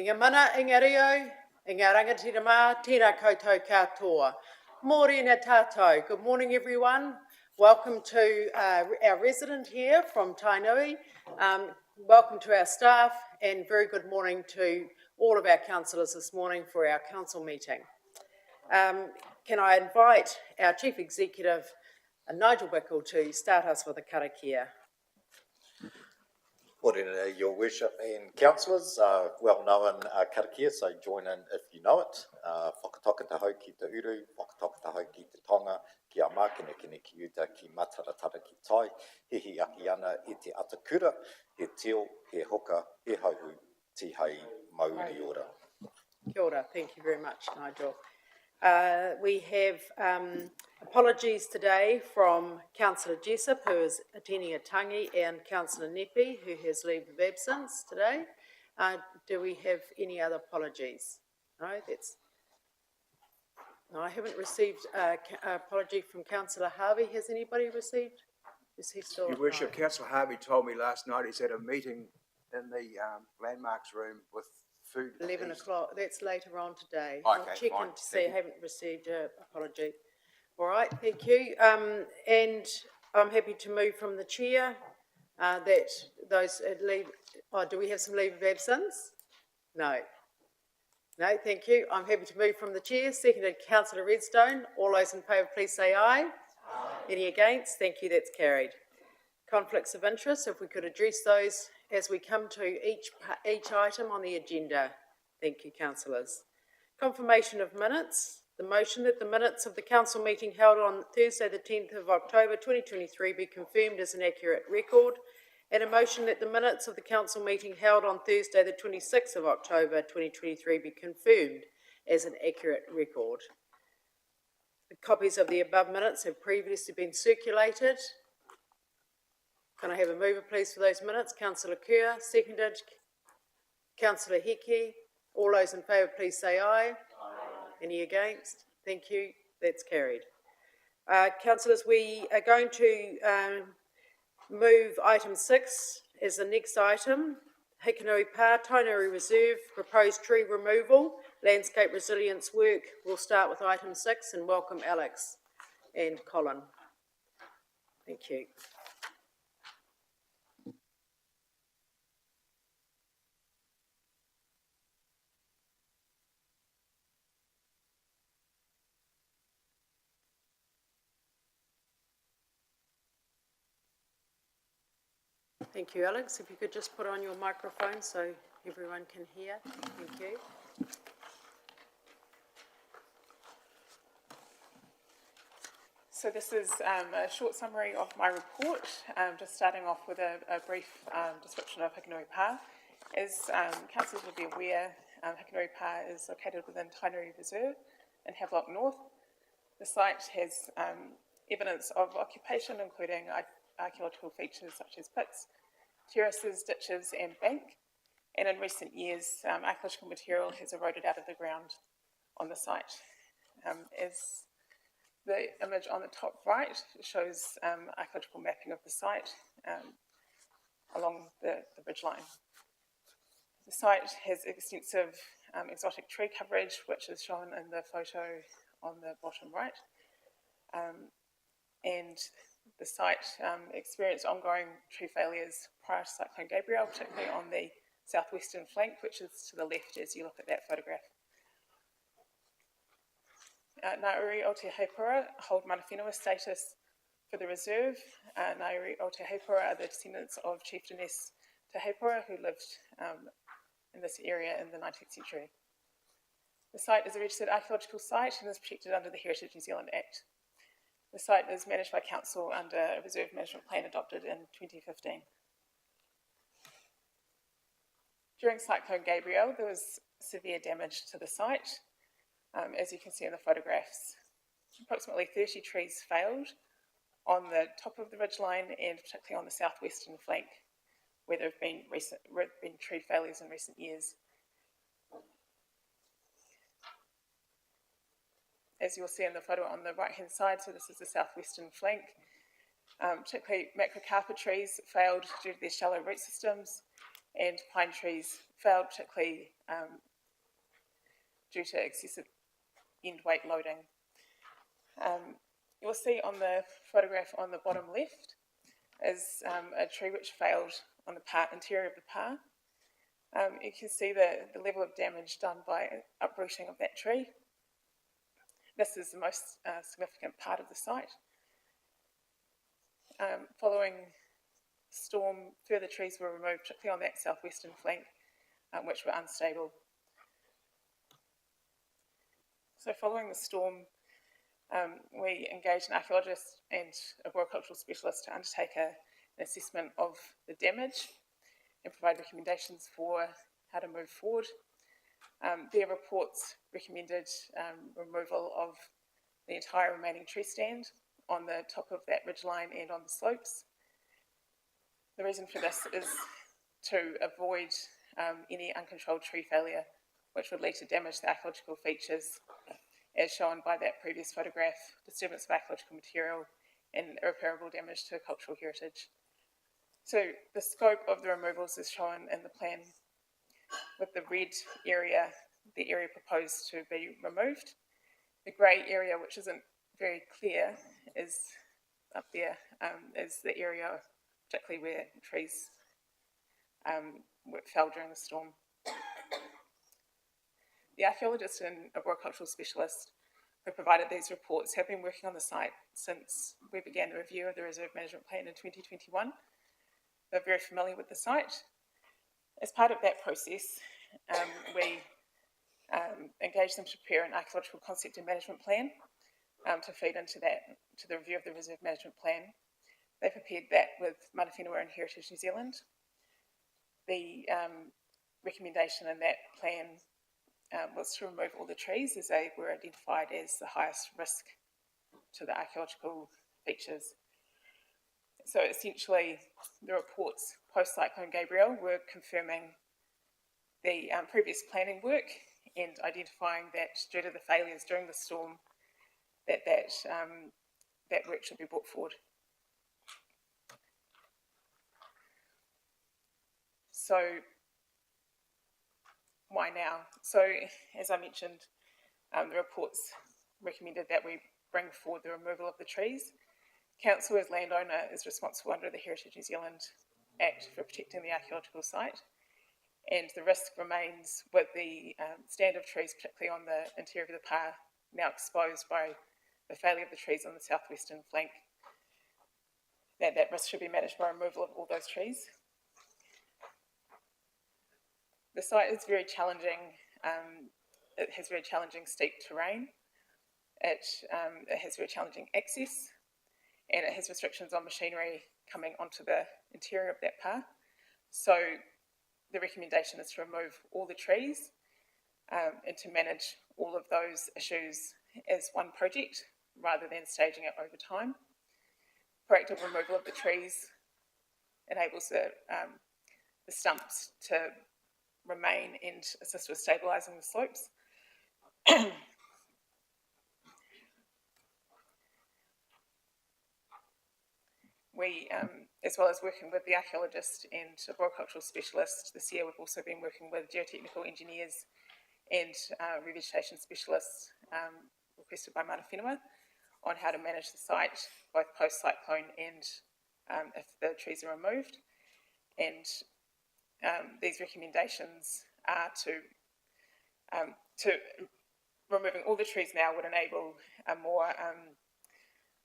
I ngā mana, i ngā reo, i ngā rangatira mā, tēnā koutou katoa. Mōrena tātou. Good morning, everyone. Welcome to our resident here from Tainui. Welcome to our staff, and very good morning to all of our councillors this morning for our council meeting. Can I invite our Chief Executive, Nigel Bickle, to start us with a karakia. Morena, Your Worship and councillors, well known karakia, so join in if you know it. Whakataka te hau ki te uru, whakataka te hau ki te tonga, ki a mākene kene ki uta, ki mataratara ki tai, hehi aki ana i te atakura, he teo, he hoka, he hauhu, ti hei mauri ora. Kia ora, thank you very much, Nigel. We have apologies today from Councillor Jessup, who is attending a tangi, and Councillor Nepi, who has leave of absence today. Do we have any other apologies? No, no, I haven't received an apology from Councillor Harvey. Has anybody received? Is he still? Your Worship, Councillor Harvey told me last night he's at a meeting in the landmarks room with food. 11 o'clock, that's later on today. Okay, I'll check fine. in to see. I haven't received an apology. All right, thank you. And I'm happy to move from the chair that those leave. Oh, do we have some leave of absence? No. No, thank you. I'm happy to move from the chair. Seconded, Councillor Redstone. All those in favour, please say aye. Aye. Any against? Thank you, that's carried. Conflicts of interest, if we could address those as we come to each item on the agenda. Thank you, councillors. Confirmation of minutes. The motion that the minutes of the council meeting held on Thursday the 10th of October 2023 be confirmed as an accurate record, and a motion that the minutes of the council meeting held on Thursday the 26th of October 2023 be confirmed as an accurate record. The copies of the above minutes have previously been circulated. Can I have a mover, please, for those minutes? Councillor Kerr, seconded. Councillor Hickey. All those in favour, please say aye. Aye. Any against? Thank you. That's carried. Councillors, we are going to move item 6 as the next item. Hikanui Pā, Tainui Reserve, proposed tree removal, landscape resilience work. We'll start with item 6 and welcome Alex and Colin. Thank you. Thank you, Alex. If you could just put on your microphone so everyone can hear. Thank you. So this is a short summary of my report, just starting off with a brief description of Hikanui Pā. As councillors will be aware, Hikanui Pā is located within Tainui Reserve in Havelock North. The site has evidence of occupation, including archaeological features such as pits, terraces, ditches and bank, and in recent years archaeological material has eroded out of the ground on the site. As the image on the top right shows archaeological mapping of the site along the ridgeline. The site has extensive exotic tree coverage, which is shown in the photo on the bottom right, and the site experienced ongoing tree failures prior to Cyclone Gabrielle, particularly on the southwestern flank, which is to the left as you look at that photograph. Ngāuri o Te Heipura hold mana whenua status for the reserve. Ngāuri o Te Heipura are the descendants of Chieftainess Te Heipura, who lived in this area in the 19th century. The site is a registered archaeological site and is protected under the Heritage New Zealand Act. The site is managed by council under a reserve management plan adopted in 2015. During Cyclone Gabrielle, there was severe damage to the site. As you can see in the photographs, approximately 30 trees failed on the top of the ridgeline and particularly on the southwestern flank, where there have been tree failures in recent years. As you'll see in the photo on the right-hand side, so this is the southwestern flank, particularly macrocarpa trees failed due to their shallow root systems, and pine trees failed particularly due to excessive end weight loading. You'll see on the photograph on the bottom left is a tree which failed on the interior of the pā. You can see the level of damage done by uprooting of that tree. This is the most significant part of the site. Following storm, further trees were removed, particularly on that southwestern flank, which were unstable. So following the storm, we engaged an archaeologist and a arboricultural specialist to undertake an assessment of the damage and provide recommendations for how to move forward. Their reports recommended removal of the entire remaining tree stand on the top of that ridgeline and on the slopes. The reason for this is to avoid any uncontrolled tree failure, which would lead to damage to the archaeological features, as shown by that previous photograph, disturbance of archaeological material and irreparable damage to cultural heritage. So the scope of the removals is shown in the plan, with the red area, the area proposed to be removed. The grey area, which isn't very clear, is up there, is the area particularly where trees fell during the storm. The archaeologist and arboricultural specialist who provided these reports have been working on the site since we began the review of the Reserve Management Plan in 2021. They're very familiar with the site. As part of that process, we engaged them to prepare an archaeological concept and management plan to feed into the review of the Reserve Management Plan. They prepared that with Mana Whenua and Heritage New Zealand. The recommendation in that plan was to remove all the trees as they were identified as the highest risk to the archaeological features. So essentially, the reports post-Cyclone Gabrielle were confirming the previous planning work and identifying that due to the failures during the storm, that work should be brought forward. So why now? So as I mentioned, the reports recommended that we bring forward the removal of the trees. Council as landowner is responsible under the Heritage New Zealand Act for protecting the archaeological site, and the risk remains with the stand of trees, particularly on the interior of the pā, now exposed by the failure of the trees on the southwestern flank. That risk should be managed by removal of all those trees. The site is very challenging. It has very challenging steep terrain. It has very challenging access, and it has restrictions on machinery coming onto the interior of that pā. So the recommendation is to remove all the trees and to manage all of those issues as one project rather than staging it over time. Proactive removal of the trees enables the stumps to remain and assist with stabilising the slopes. We, as well as working with the archaeologist and arboricultural specialist this year, we've also been working with geotechnical engineers and revegetation specialists requested by Mana Whenua on how to manage the site, both post-cyclone and if the trees are removed. And these recommendations are to removing all the trees now would enable a more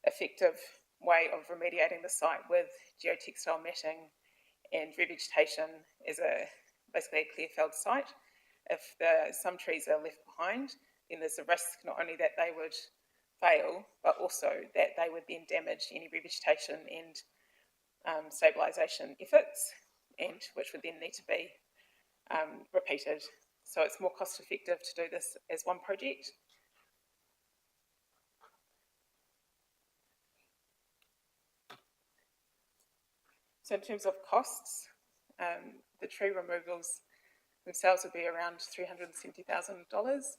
effective way of remediating the site with geotextile matting and revegetation as basically a clear felled site. If some trees are left behind, then there's a risk not only that they would fail, but also that they would then damage any revegetation and stabilisation efforts, and which would then need to be repeated. So it's more cost effective to do this as one project. So in terms of costs, the tree removals themselves would be around $370,000.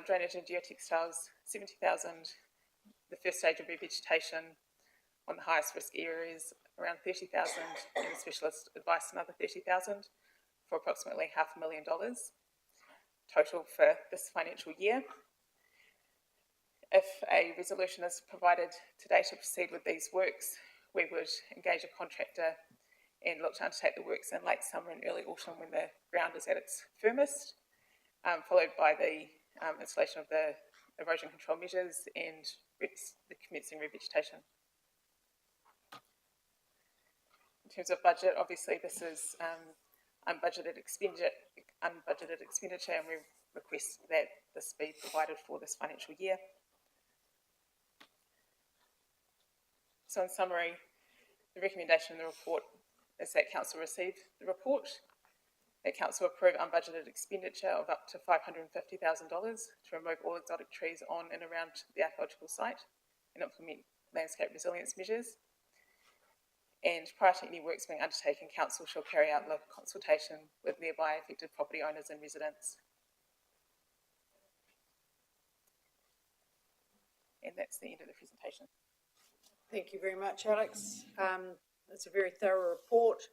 Drainage and geotextiles, $70,000. The first stage of revegetation on the highest risk areas, around $30,000, and the specialist advice another $30,000 for approximately $500,000. total for this financial year. If a resolution is provided today to proceed with these works, we would engage a contractor and look to undertake the works in late summer and early autumn when the ground is at its firmest, followed by the installation of the erosion control measures and the commencing revegetation. In terms of budget, obviously this is unbudgeted expenditure, and we request that this be provided for this financial year. So in summary, the recommendation in the report is that Council receive the report, that Council approve unbudgeted expenditure of up to $550,000 to remove all exotic trees on and around the archaeological site and implement landscape resilience measures. And prior to any works being undertaken, Council shall carry out local consultation with nearby affected property owners and residents. And that's the end of the presentation. Thank you very much, Alex. It's a very thorough report.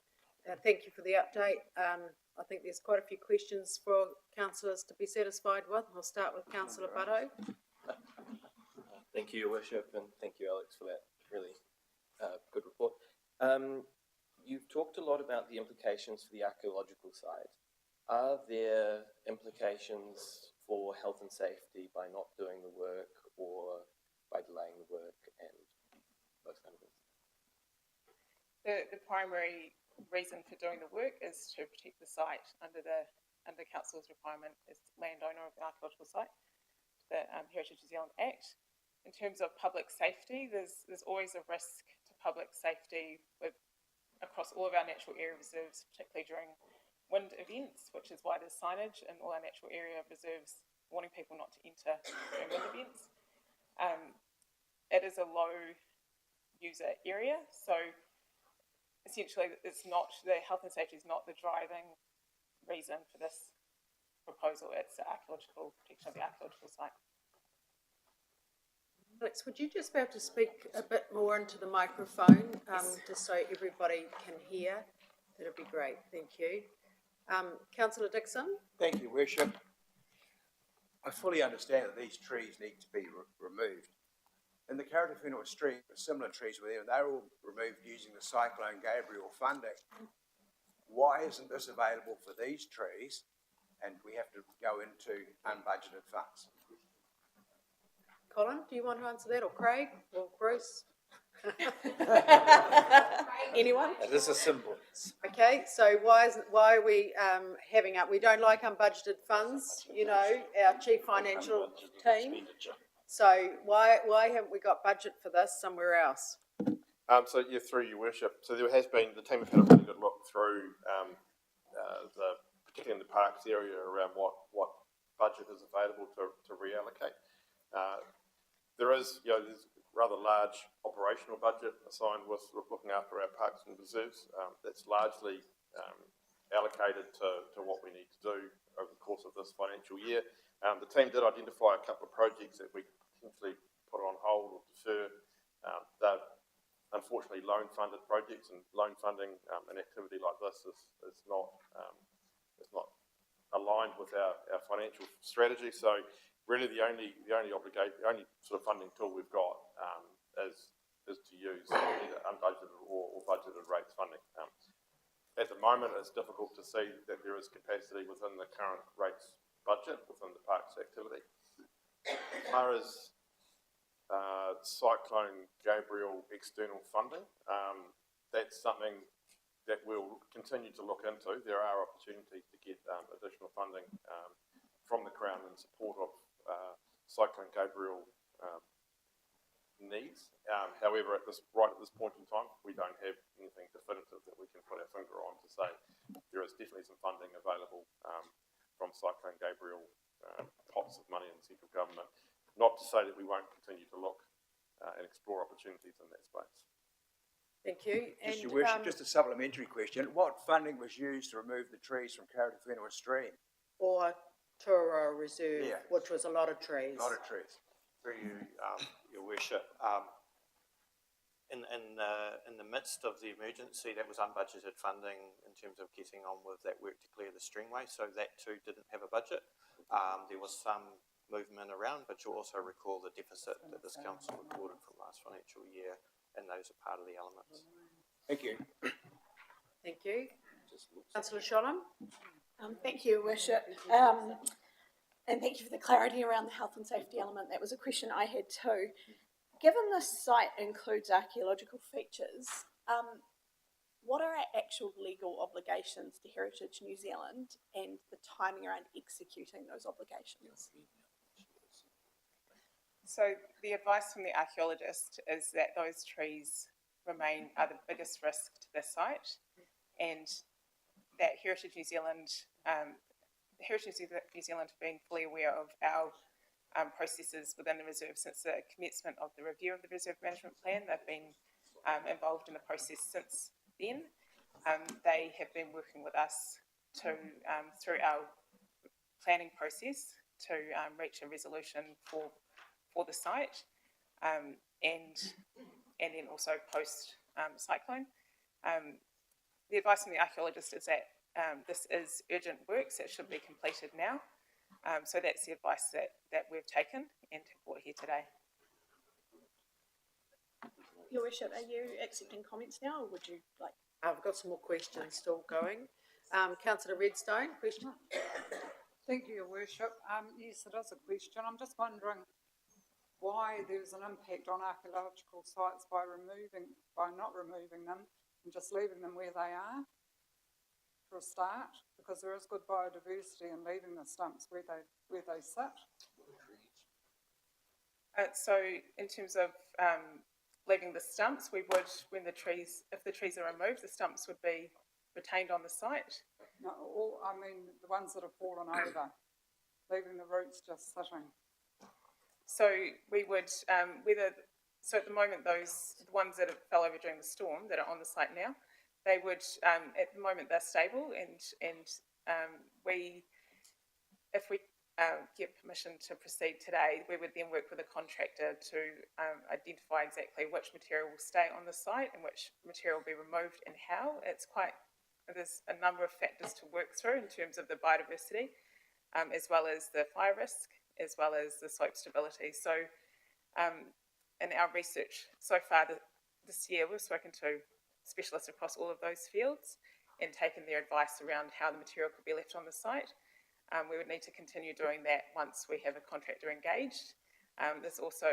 Thank you for the update. I think there's quite a few questions for councillors to be satisfied with. I'll start with Councillor Butto. Thank you, Your Worship, and thank you, Alex, for that really good report. You've talked a lot about the implications for the archaeological side. Are there implications for health and safety by not doing the work or by delaying the work and those kind of things? The primary reason for doing the work is to protect the site under Council's requirement as landowner of the archaeological site, the Heritage New Zealand Act. In terms of public safety, there's always a risk to public safety across all of our natural area reserves, particularly during wind events, which is why there's signage in all our natural area reserves warning people not to enter during wind events. It is a low user area, so essentially it's not, the health and safety is not the driving reason for this proposal, it's the archaeological protection of the archaeological site. Alex, would you just be able to speak a bit more into the microphone, just so everybody can hear? That'd be great, thank you. Councillor Dixon? Thank you, Worship. I fully understand that these trees need to be removed. In the Karatu-Whenua stream, similar trees were there, and they were all removed using the Cyclone Gabriel funding. Why isn't this available for these trees, and we have to go into unbudgeted funds? Colin, do you want to answer that, or Craig, or Bruce? Anyone? This is simple. Okay, so why are we we don't like unbudgeted funds, you know, our chief financial team. So why haven't we got budget for this somewhere else? So yeah, through Your Worship. So there has been, the team have had a really good look through, particularly in the parks area, around what budget is available to reallocate. There's rather large operational budget assigned with looking after our parks and reserves. That's largely allocated to what we need to do over the course of this financial year. The team did identify a couple of projects that we potentially put on hold or defer. They're unfortunately loan-funded projects, and loan funding an activity like this is not aligned with our financial strategy. So really, the only sort of funding tool we've got is to use either unbudgeted or budgeted rates funding. At the moment, it's difficult to see that there is capacity within the current rates budget within the parks activity. As far as Cyclone Gabriel external funding, that's something that we'll continue to look into. There are opportunities to get additional funding from the Crown in support of Cyclone Gabriel needs. However, right at this point in time, we don't have anything definitive that we can put our finger on to say there is definitely some funding available from Cyclone Gabriel pots of money in the central government. Not to say that we won't continue to look and explore opportunities in that space. Thank you. Just, Your Worship, just a supplementary question. What funding was used to remove the trees from Karatu-Whenua stream? Or Tura Reserve, Yeah. which was a lot of trees. A lot of trees. Through you, Your Worship, in the midst of the emergency, that was unbudgeted funding in terms of getting on with that work to clear the streamway, so that too didn't have a budget. There was some movement around, but you'll also recall the deficit that this council recorded from last financial year, and those are part of the elements. Thank you. Thank you. Councillor Sholham? Thank you, Your Worship. And thank you for the clarity around the health and safety element. That was a question I had too. Given this site includes archaeological features, what are our actual legal obligations to Heritage New Zealand and the timing around executing those obligations? So the advice from the archaeologist is that those trees are the biggest risk to the site, and that Heritage New Zealand have been fully aware of our processes within the reserve since the commencement of the review of the reserve management plan. They've been involved in the process since then. They have been working with us through our planning process to reach a resolution for the site, and then also post cyclone. The advice from the archaeologist is that this is urgent works that should be completed now. So that's the advice that we've taken and have brought here today. Your Worship, are you accepting comments now, or would you like? I've got some more questions still going. Councillor Redstone, question? Thank you, Your Worship. Yes, it is a question. I'm just wondering why there's an impact on archaeological sites by not removing them and just leaving them where they are for a start, because there is good biodiversity in leaving the stumps where they sit. So in terms of leaving the stumps, we would, if the trees are removed, the stumps would be retained on the site. No, the ones that have fallen over, leaving the roots just sitting. So we would, so at the moment, the ones that have fell over during the storm that are on the site now, they would, at the moment, they're stable, and if we get permission to proceed today, we would then work with a contractor to identify exactly which material will stay on the site and which material will be removed and how. There's a number of factors to work through in terms of the biodiversity, as well as the fire risk, as well as the slope stability. So in our research so far this year, we've spoken to specialists across all of those fields and taken their advice around how the material could be left on the site. We would need to continue doing that once we have a contractor engaged. There's also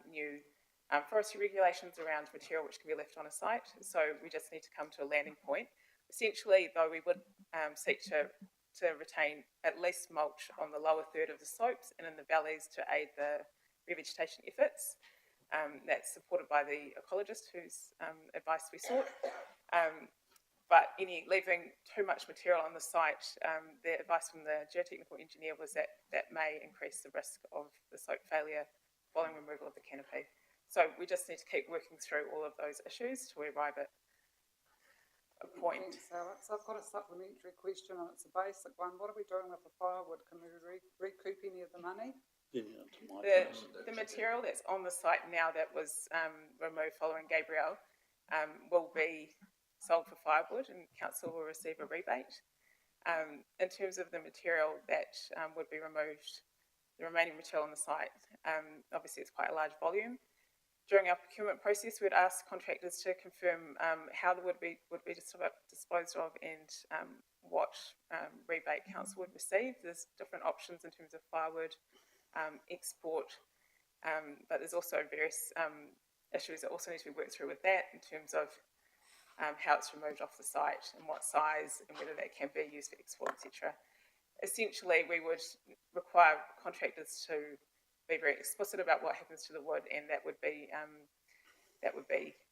new forestry regulations around material which can be left on a site, so we just need to come to a landing point. Essentially, though, we would seek to retain at least mulch on the lower third of the slopes and in the valleys to aid the revegetation efforts. That's supported by the ecologist whose advice we sought. But leaving too much material on the site, the advice from the geotechnical engineer was that may increase the risk of the slope failure following removal of the canopy. So we just need to keep working through all of those issues to arrive at a point. Thanks, Alex. I've got a supplementary question, and it's a basic one. What are we doing with the firewood? Can we recoup any of the money? The material that's on the site now that was removed following Gabrielle will be sold for firewood, and council will receive a rebate. In terms of the material that would be removed, the remaining material on the site, obviously it's quite a large volume. During our procurement process, we'd ask contractors to confirm how the wood would be disposed of and what rebate council would receive. There's different options in terms of firewood, export, but there's also various issues that also need to be worked through with that in terms of how it's removed off the site and what size and whether that can be used for export, etc. Essentially, we would require contractors to be very explicit about what happens to the wood, and that would be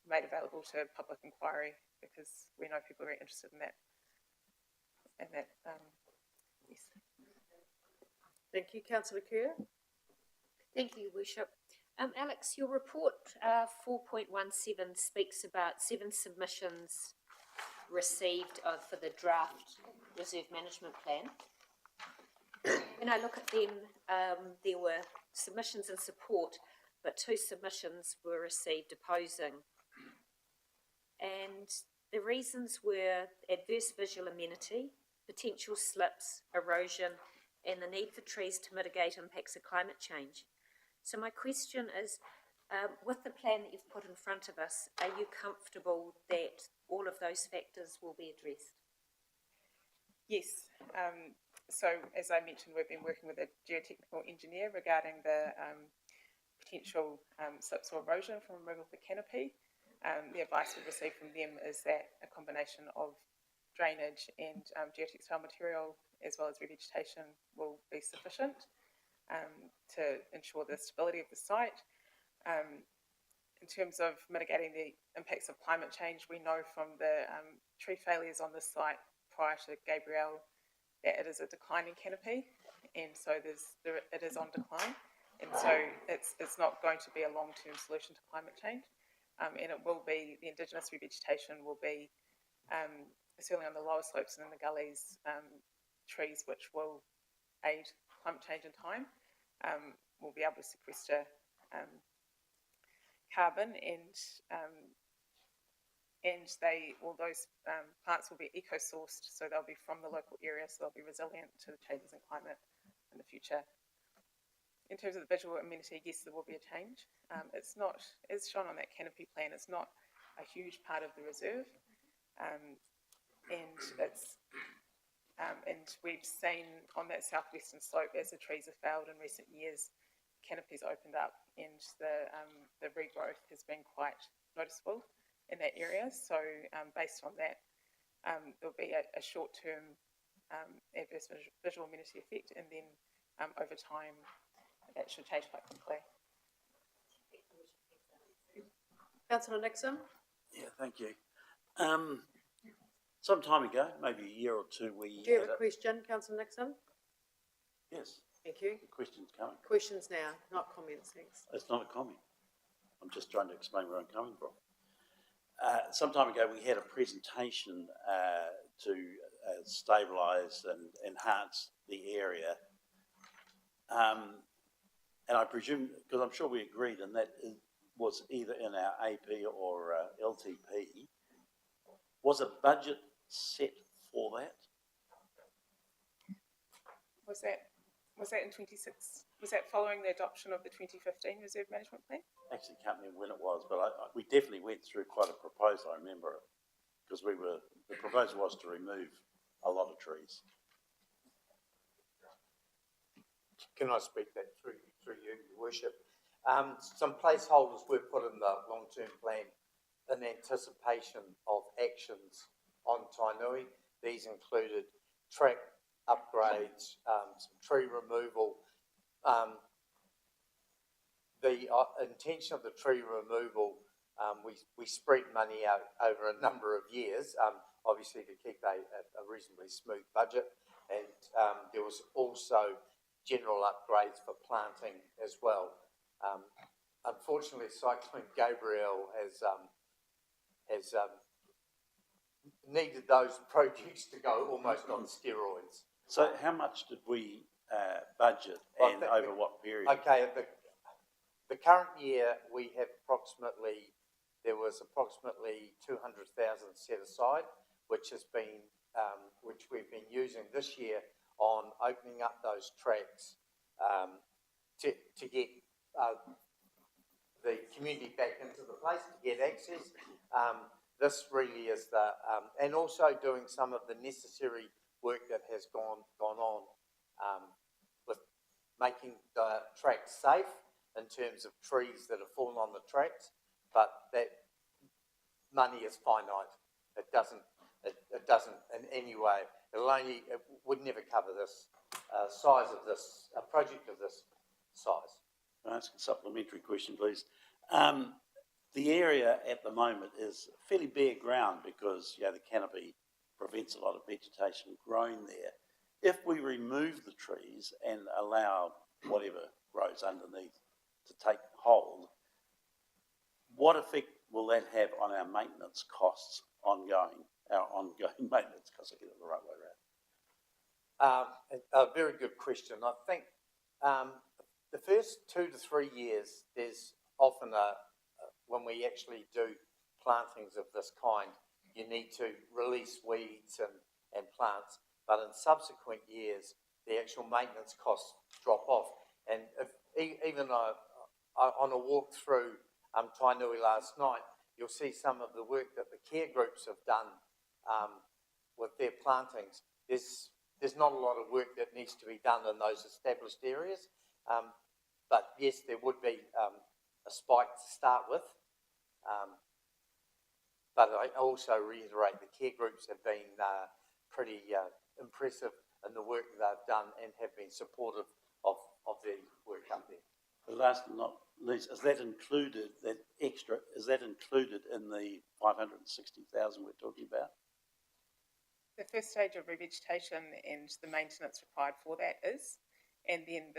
made available to public inquiry, because we know people are very interested in that. Yes. Thank you. Councillor Kerr? Thank you, Your Worship. Alex, your report 4.17 speaks about 7 submissions received for the draft reserve management plan. When I look at them, there were submissions in support, but 2 submissions were received opposing. And the reasons were adverse visual amenity, potential slips, erosion, and the need for trees to mitigate impacts of climate change. So my question is, with the plan that you've put in front of us, are you comfortable that all of those factors will be addressed? Yes. So as I mentioned, we've been working with a geotechnical engineer regarding the potential slip soil erosion from removal of the canopy. The advice we've received from them is that a combination of drainage and geotextile material as well as revegetation will be sufficient to ensure the stability of the site. In terms of mitigating the impacts of climate change, we know from the tree failures on this site prior to Gabrielle that it is a declining canopy, and so it is on decline, and so it's not going to be a long-term solution to climate change, and it will be, the indigenous revegetation will be certainly on the lower slopes and in the gullies, trees which will aid climate change in time, will be able to sequester carbon, and all those plants will be eco-sourced, so they'll be from the local area, so they'll be resilient to the changes in climate in the future. In terms of the visual amenity, yes, there will be a change. It's not, as shown on that canopy plan, it's not a huge part of the reserve, and we've seen on that southwestern slope, as the trees have failed in recent years, canopies opened up, and the regrowth has been quite noticeable in that area. So based on that, there'll be a short-term adverse visual amenity effect, and then over time that should change quite quickly. Councillor Nixon? Yeah, thank you. Some time ago, maybe a year or two, we Do you have a question, Councillor Nixon? Yes, Thank you. the question's coming. Questions now, not comments, thanks. It's not a comment. I'm just trying to explain where I'm coming from. Some time ago, we had a presentation to stabilise and enhance the area. And I presume, because I'm sure we agreed, and that was either in our AP or LTP, was a budget set for that? Was that in 26? Was that following the adoption of the 2015 Reserve Management Plan? Actually, can't remember when it was, but we definitely went through quite a proposal. I remember it, because the proposal was to remove a lot of trees. Can I speak that through you, Your Worship? Some placeholders were put in the long-term plan in anticipation of actions on Tainui. These included track upgrades, some tree removal. The intention of the tree removal, we spread money out over a number of years, obviously to keep a reasonably smooth budget, and there was also general upgrades for planting as well. Unfortunately, Cyclone Gabrielle has needed those projects to go almost on steroids. So how much did we budget, and over what period? Okay, the current year we have there was approximately 200,000 set aside, which has been, which we've been using this year on opening up those tracks to get the community back into the place, to get access. This really is and also doing some of the necessary work that has gone on with making the tracks safe in terms of trees that have fallen on the tracks, but that money is finite. It doesn't in any way. It would never cover this size of this, a project of this size. Can I ask a supplementary question, please? The area at the moment is fairly bare ground because the canopy prevents a lot of vegetation growing there. If we remove the trees and allow whatever grows underneath to take hold, what effect will that have on our maintenance costs ongoing, our ongoing maintenance costs? I get it the right way around. A very good question. I think the first 2 to 3 years, there's often when we actually do plantings of this kind, you need to release weeds and plants. But in subsequent years, the actual maintenance costs drop off. And if, even on a walk through Tainui last night, you'll see some of the work that the care groups have done with their plantings. There's not a lot of work that needs to be done in those established areas, but yes, there would be a spike to start with. But I also reiterate the care groups have been pretty impressive in the work they've done and have been supportive of the work up there. The last but not least, is that included in the 560,000 we're talking about? The first stage of revegetation and the maintenance required for that is, and then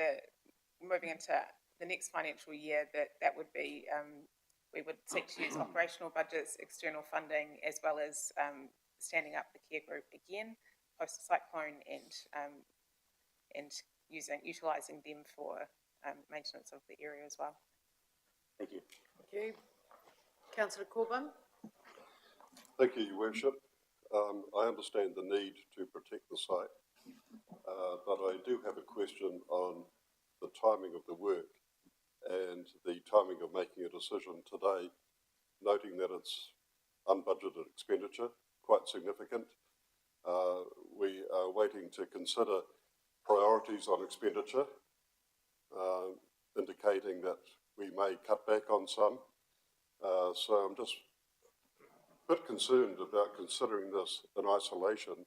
moving into the next financial year, that would be, we would seek to use operational budgets, external funding, as well as standing up the care group again post cyclone and utilising them for maintenance of the area as well. Thank you. Thank you. Councillor Corbyn? Thank you, Your Worship. I understand the need to protect the site, but I do have a question on the timing of the work and the timing of making a decision today, noting that it's unbudgeted expenditure, quite significant. We are waiting to consider priorities on expenditure, indicating that we may cut back on some. So I'm just a bit concerned about considering this in isolation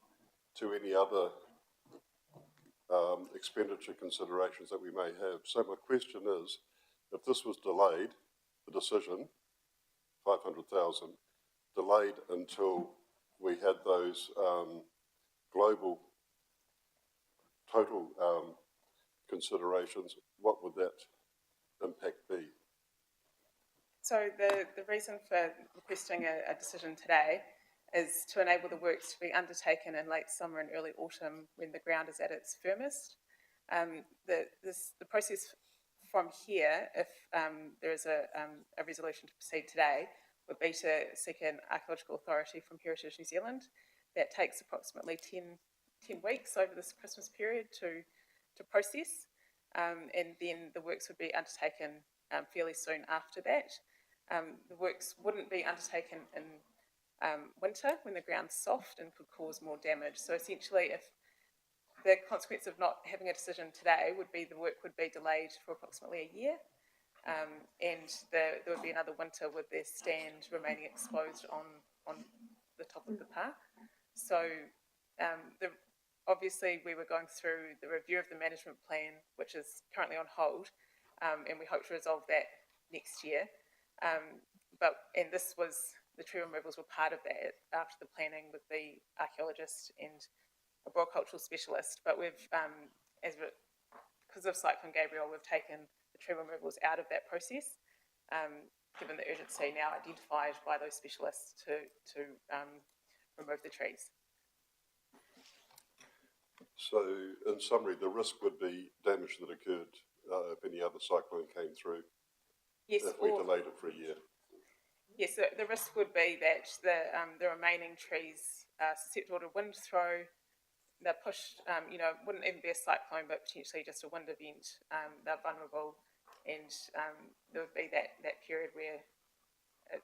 to any other expenditure considerations that we may have. So my question is, if this was delayed, the decision, 500,000, delayed until we had those global total considerations, what would that impact be? So the reason for requesting a decision today is to enable the works to be undertaken in late summer and early autumn when the ground is at its firmest. The process from here, if there is a resolution to proceed today, would be to seek an archaeological authority from Heritage New Zealand. That takes approximately 10 weeks over this Christmas period to process, and then the works would be undertaken fairly soon after that. The works wouldn't be undertaken in winter when the ground's soft and could cause more damage. So essentially, if the consequence of not having a decision today would be the work would be delayed for approximately a year, and there would be another winter with their stand remaining exposed on the top of the park. So obviously we were going through the review of the management plan, which is currently on hold, and we hope to resolve that next year. And this was, the tree removals were part of that after the planning with the archaeologist and a broad cultural specialist. But we've, because of Cyclone Gabrielle, we've taken the tree removals out of that process, given the urgency now identified by those specialists to remove the trees. So, in summary, the risk would be damage that occurred if any other cyclone came through, yes, if we delayed it for a year. Yes, the risk would be that the remaining trees are susceptible to wind throw. They're pushed, wouldn't even be a cyclone, but potentially just a wind event. They're vulnerable, and there would be that period where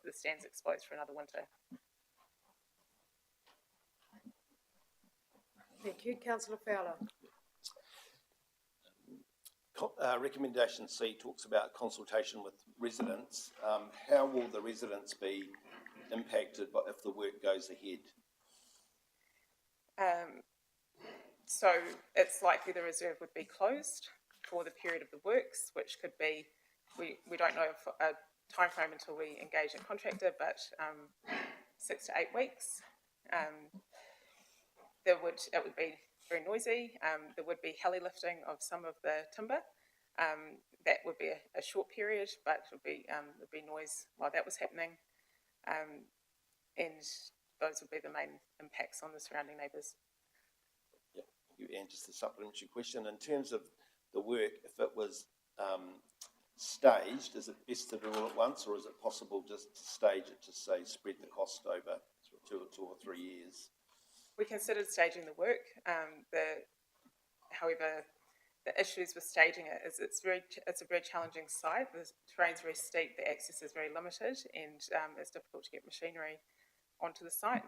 the stand's exposed for another winter. Thank you. Councillor Fowler? Recommendation C talks about consultation with residents. How will the residents be impacted if the work goes ahead? So it's likely the reserve would be closed for the period of the works, which could be, we don't know a time frame until we engage a contractor, but 6 to 8 weeks. It would be very noisy. There would be heli lifting of some of the timber. That would be a short period, but it would be there'd be noise while that was happening, and those would be the main impacts on the surrounding neighbours. Yeah, and just a supplementary question in terms of the work. If it was staged, is it best to do all at once, or is it possible just to stage it to say spread the cost over 2 or 3 years? We considered staging the work. however, the issues with staging it is it's a very challenging site. The terrain's very steep, the access is very limited, and it's difficult to get machinery onto the site.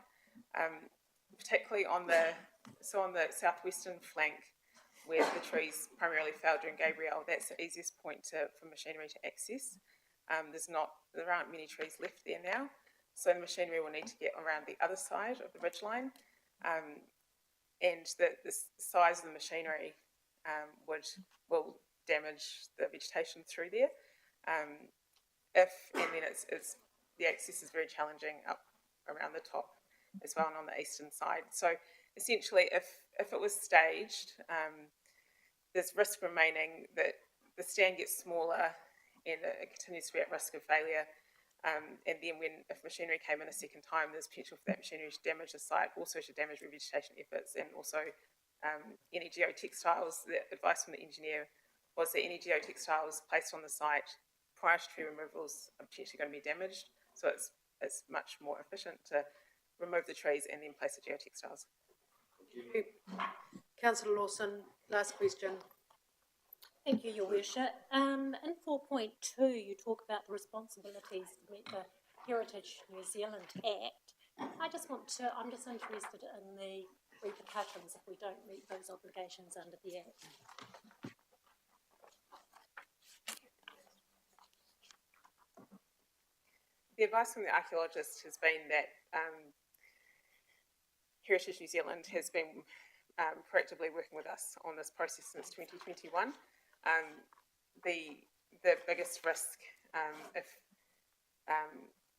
Particularly on the southwestern flank, where the trees primarily fell during Gabrielle, that's the easiest point for machinery to access. There aren't many trees left there now, so the machinery will need to get around the other side of the ridgeline, and the size of the machinery will damage the vegetation through there. The access is very challenging up around the top as well, and on the eastern side. So essentially, if it was staged, there's risk remaining that the stand gets smaller and it continues to be at risk of failure. And then if machinery came in a second time, there's potential for that machinery to damage the site, also to damage revegetation efforts, and also any geotextiles. The advice from the engineer was that any geotextiles placed on the site prior to tree removals are potentially going to be damaged. So it's much more efficient to remove the trees and then place the geotextiles. Councillor Lawson, last question. Thank you, Your Worship. In 4.2, you talk about the responsibilities to meet the Heritage New Zealand Act. I'm just interested in the repercussions if we don't meet those obligations under the Act. The advice from the archaeologist has been that Heritage New Zealand has been proactively working with us on this process since 2021. The biggest risk,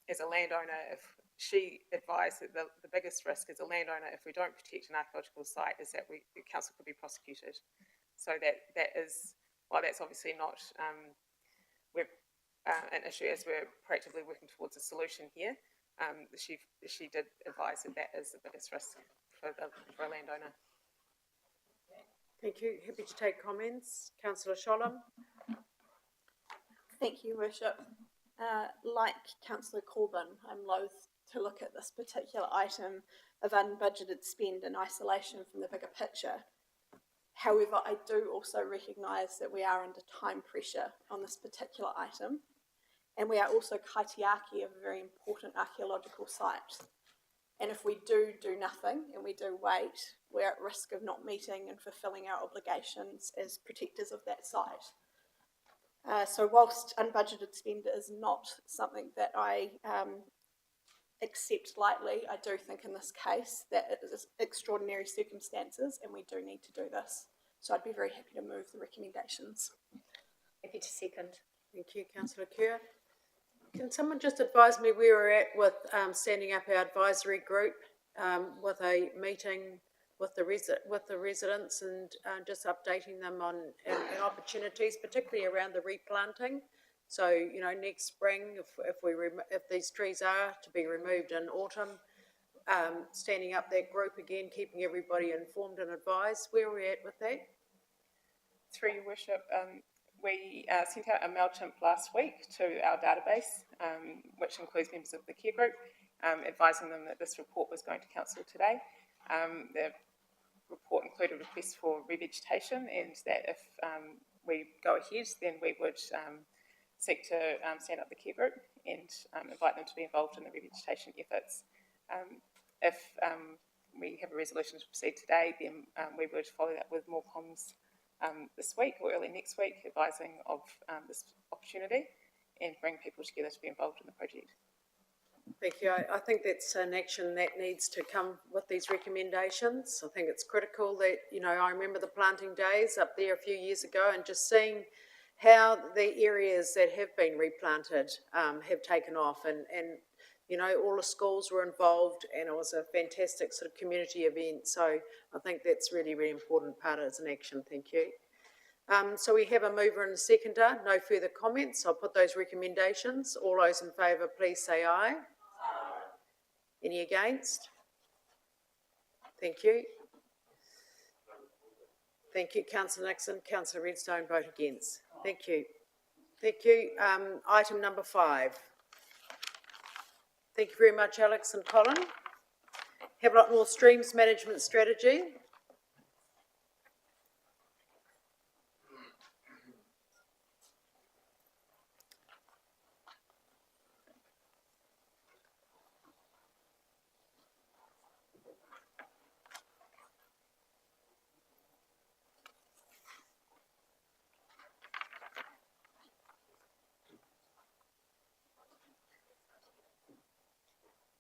as a landowner, if she advised that the biggest risk as a landowner, if we don't protect an archaeological site, is that the council could be prosecuted. So that is, while that's obviously not an issue as we're proactively working towards a solution here, she did advise that is the biggest risk for a landowner. Thank you. Happy to take comments. Councillor Sholem. Thank you, Worship. Like Councillor Corbyn, I'm loath to look at this particular item of unbudgeted spend in isolation from the bigger picture. However, I do also recognise that we are under time pressure on this particular item, and we are also kaitiaki of a very important archaeological site. And if we do nothing and we do wait, we're at risk of not meeting and fulfilling our obligations as protectors of that site. So whilst unbudgeted spend is not something that I accept lightly, I do think in this case that it is extraordinary circumstances and we do need to do this. So I'd be very happy to move the recommendations. Happy to second. Thank you, Councillor Kerr. Can someone just advise me where we're at with standing up our advisory group with a meeting with the residents and just updating them on opportunities, particularly around the replanting. So, you know, next spring, if these trees are to be removed in autumn, standing up that group again, keeping everybody informed and advised. Where are we at with that? Through Your Worship, we sent out a MailChimp last week to our database, which includes members of the care group, advising them that this report was going to council today. The report included requests for revegetation, and that if we go ahead, then we would seek to stand up the care group and invite them to be involved in the revegetation efforts. If we have a resolution to proceed today, then we would follow that with more comms this week or early next week, advising of this opportunity and bring people together to be involved in the project. Thank you. I think that's an action that needs to come with these recommendations. I think it's critical that, you know, I remember the planting days up there a few years ago and just seeing how the areas that have been replanted have taken off, and you know, all the schools were involved and it was a fantastic sort of community event. So I think that's really, really important part as an action. Thank you. So we have a mover and a seconder. No further comments. I'll put those recommendations. All those in favour, please say aye. Any against? Thank you. Thank you, Councillor Nixon. Councillor Redstone, vote against. Thank you. Thank you. Item number 5. Thank you very much, Alex and Colin. Havelock North Streams Management Strategy.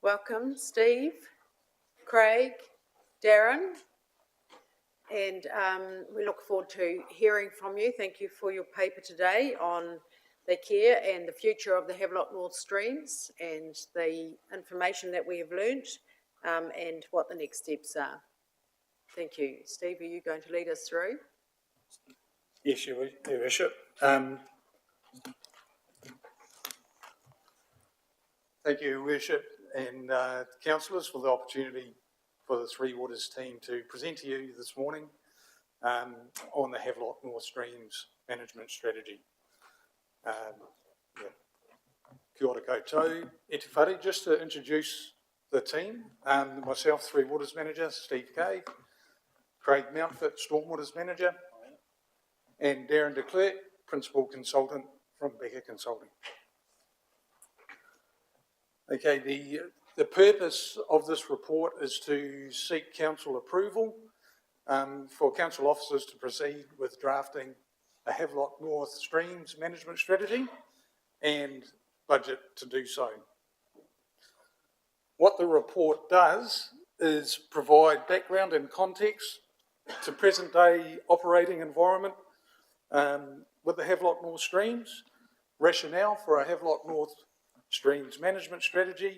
Welcome, Steve, Craig, Darren, and we look forward to hearing from you. Thank you for your paper today on the care and the future of the Havelock North streams and the information that we have learnt and what the next steps are. Thank you. Steve, are you going to lead us through? Yes, Your Worship. Thank you, Your Worship, and councillors for the opportunity for the Three Waters team to present to you this morning on the Havelock North Streams Management Strategy. Kia ora koutou, e te whare, just to introduce the team, myself, Three Waters Manager, Steve Kay, Craig Mountford, Stormwaters Manager, and Darren de Klerk, Principal Consultant from Becker Consulting. Okay, the purpose of this report is to seek council approval for council officers to proceed with drafting a Havelock North Streams Management Strategy and budget to do so. What the report does is provide background and context to present day operating environment with the Havelock North Streams, rationale for a Havelock North Streams Management Strategy,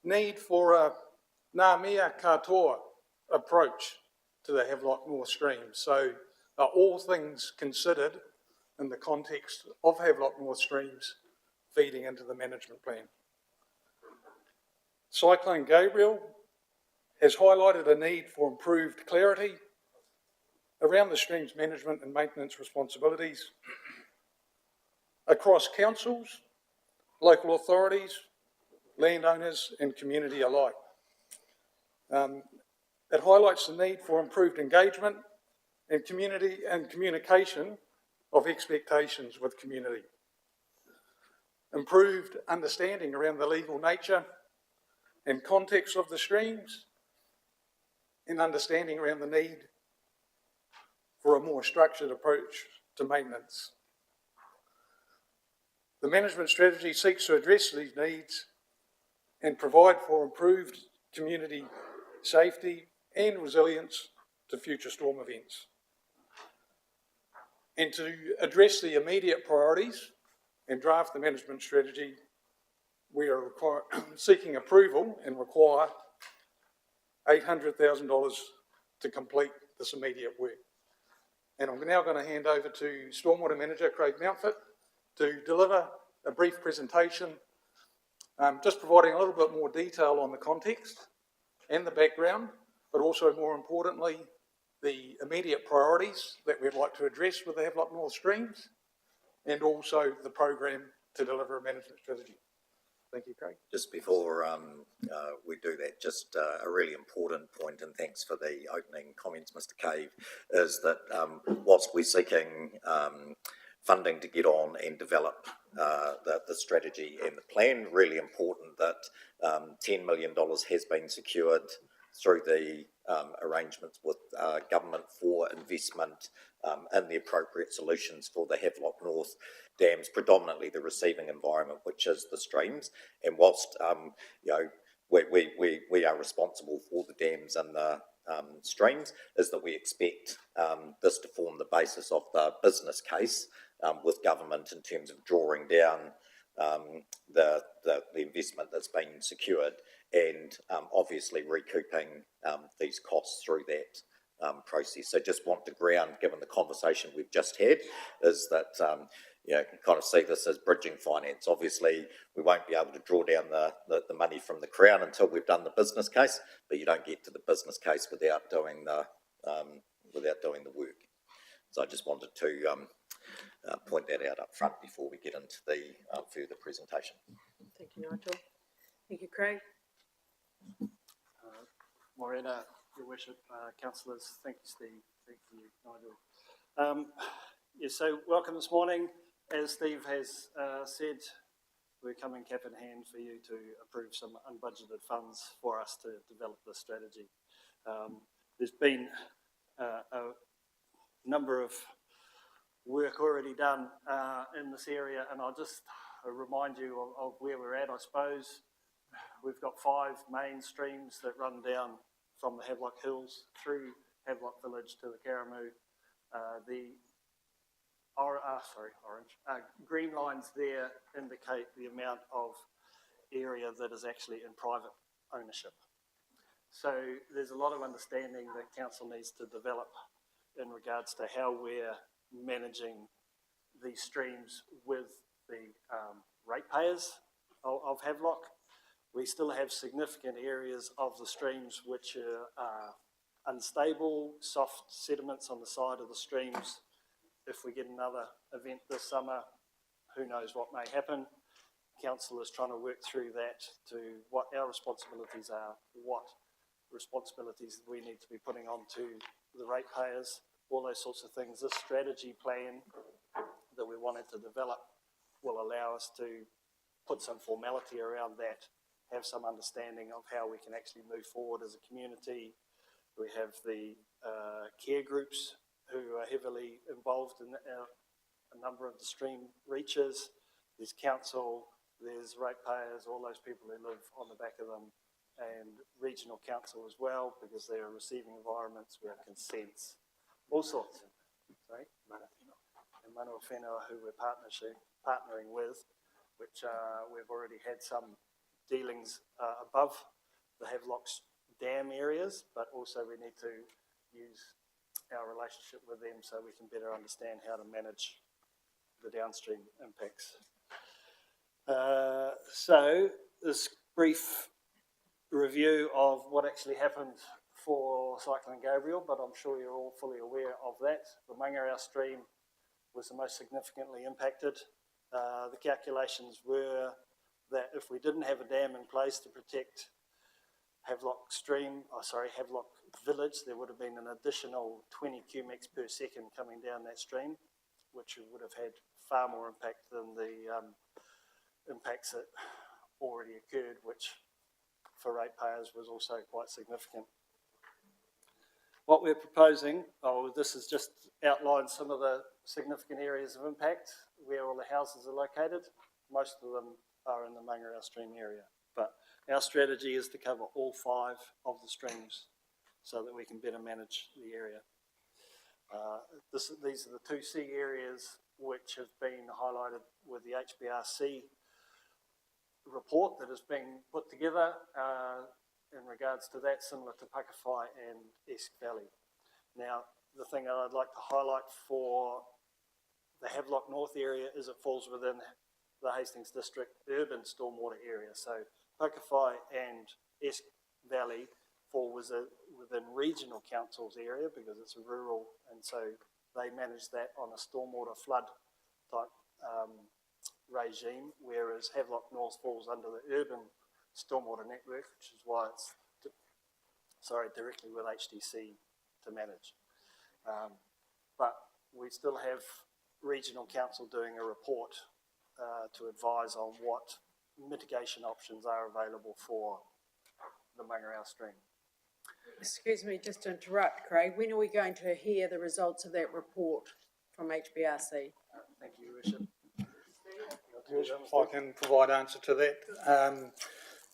need for a ngā mea katoa approach to the Havelock North Streams. So all things considered in the context of Havelock North Streams feeding into the management plan. Cyclone Gabriel has highlighted a need for improved clarity around the streams management and maintenance responsibilities across councils, local authorities, landowners and community alike. It highlights the need for improved engagement and community and communication of expectations with community. Improved understanding around the legal nature and context of the streams, and understanding around the need for a more structured approach to maintenance. The management strategy seeks to address these needs and provide for improved community safety and resilience to future storm events. And to address the immediate priorities and draft the management strategy, we are seeking approval and require $800,000 to complete this immediate work. And I'm now going to hand over to Stormwater Manager Craig Mountford to deliver a brief presentation, just providing a little bit more detail on the context and the background, but also more importantly, the immediate priorities that we'd like to address with the Havelock North Streams, and also the program to deliver a management strategy. Thank you, Craig. Just before we do that, just a really important point, and thanks for the opening comments, Mr. Cave, is that whilst we're seeking funding to get on and develop the strategy and the plan, really important that $10 million has been secured through the arrangements with government for investment in the appropriate solutions for the Havelock North dams, predominantly the receiving environment, which is the streams. And whilst we are responsible for the dams and the streams, is that we expect this to form the basis of the business case with government in terms of drawing down the investment that's been secured and obviously recouping these costs through that process. So just want to ground, given the conversation we've just had, is that you can kind of see this as bridging finance. Obviously, we won't be able to draw down the money from the Crown until we've done the business case, but you don't get to the business case without doing the work. So I just wanted to point that out up front before we get into the further presentation. Thank you, Nigel. Thank you, Craig. Morena, Your Worship, councillors, thank you, Steve, thank you, Nigel. So welcome this morning. As Steve has said, we're coming cap in hand for you to approve some unbudgeted funds for us to develop this strategy. There's been a number of work already done in this area, and I'll just remind you of where we're at, I suppose. We've got 5 main streams that run down from the Havelock Hills through Havelock Village to the Karamu. Green lines there indicate the amount of area that is actually in private ownership. So there's a lot of understanding that council needs to develop in regards to how we're managing these streams with the ratepayers of Havelock. We still have significant areas of the streams which are unstable, soft sediments on the side of the streams. If we get another event this summer, who knows what may happen. Council is trying to work through that to what our responsibilities are, what responsibilities we need to be putting on to the ratepayers, all those sorts of things. This strategy plan that we wanted to develop will allow us to put some formality around that, have some understanding of how we can actually move forward as a community. We have the care groups who are heavily involved in a number of the stream reaches. There's council, there's ratepayers, all those people who live on the back of them, and regional council as well, because they are receiving environments, we have consents, all sorts. Sorry, and Manua Whenua, who we're partnering with, which we've already had some dealings above the Havelocks dam areas, but also we need to use our relationship with them so we can better understand how to manage the downstream impacts. So this brief review of what actually happened for Cyclone Gabriel, but I'm sure you're all fully aware of that. The Mangarao stream was the most significantly impacted. The calculations were that if we didn't have a dam in place to protect Havelock Village, there would have been an additional 20 cubics per second coming down that stream, which would have had far more impact than the impacts that already occurred, which for ratepayers was also quite significant. What we're proposing, this is just outlined some of the significant areas of impact where all the houses are located. Most of them are in the Mangarao stream area, but our strategy is to cover all 5 of the streams so that we can better manage the area. These are the 2C areas which have been highlighted with the HBRC report that has been put together in regards to that, similar to Pakawhai and Esk Valley. Now, the thing that I'd like to highlight for the Havelock North area is it falls within the Hastings District urban stormwater area. So Pakawhai and Esk Valley fall within regional council's area because it's a rural, and so they manage that on a stormwater flood type regime, whereas Havelock North falls under the urban stormwater network, which is why it's directly with HDC to manage. But we still have regional council doing a report to advise on what mitigation options are available for the Mangarao stream. Excuse me, just to interrupt, Craig, when are we going to hear the results of that report from HBRC? Thank you, Your Worship. If I can provide answer to that.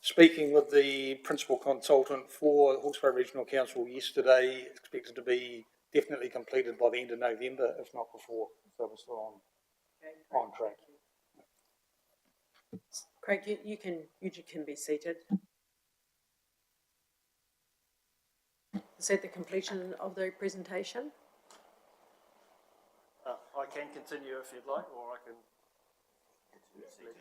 Speaking with the principal consultant for Hawke's Bay Regional Council yesterday, expected to be definitely completed by the end of November, if not before. So we're still on track. Craig, you can be seated. Is that the completion of the presentation? I can continue if you'd like, or I can...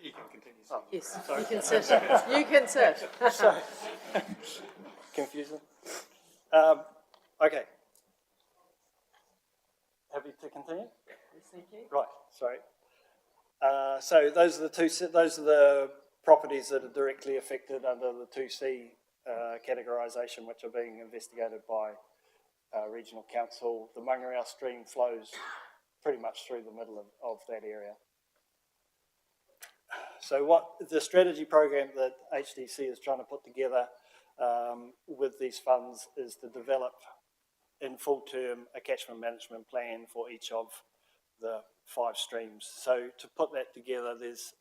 You can continue. Oh, yes, sorry. you can sit. You can sit. Sorry. Confusing. Okay. Happy to continue? Yes, thank you. Right. Sorry. So those are the properties that are directly affected under the 2C categorisation, which are being investigated by regional council. The Mangarao stream flows pretty much through the middle of that area. So what the strategy program that HDC is trying to put together with these funds is to develop in full term a catchment management plan for each of the 5 streams. So to put that together, there's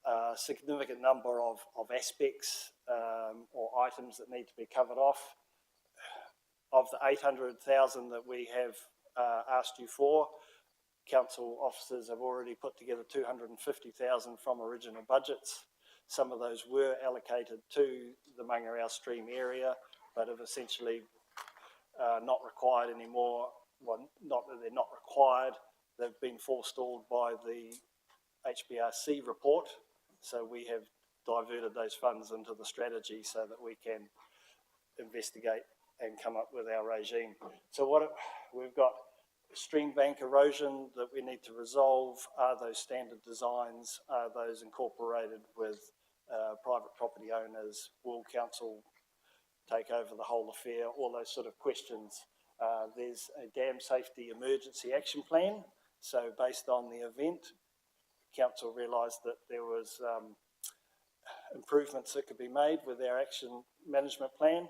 a significant number of aspects or items that need to be covered off. Of the 800,000 that we have asked you for, council officers have already put together 250,000 from original budgets. Some of those were allocated to the Mangarao stream area, but have essentially not required anymore. Well, not that they're not required, they've been forestalled by the HBRC report. So we have diverted those funds into the strategy so that we can investigate and come up with our regime. So we've got stream bank erosion that we need to resolve. Are those standard designs? Are those incorporated with private property owners? Will council take over the whole affair? All those sort of questions. There's a dam safety emergency action plan. So based on the event, council realised that there was improvements that could be made with our action management plan,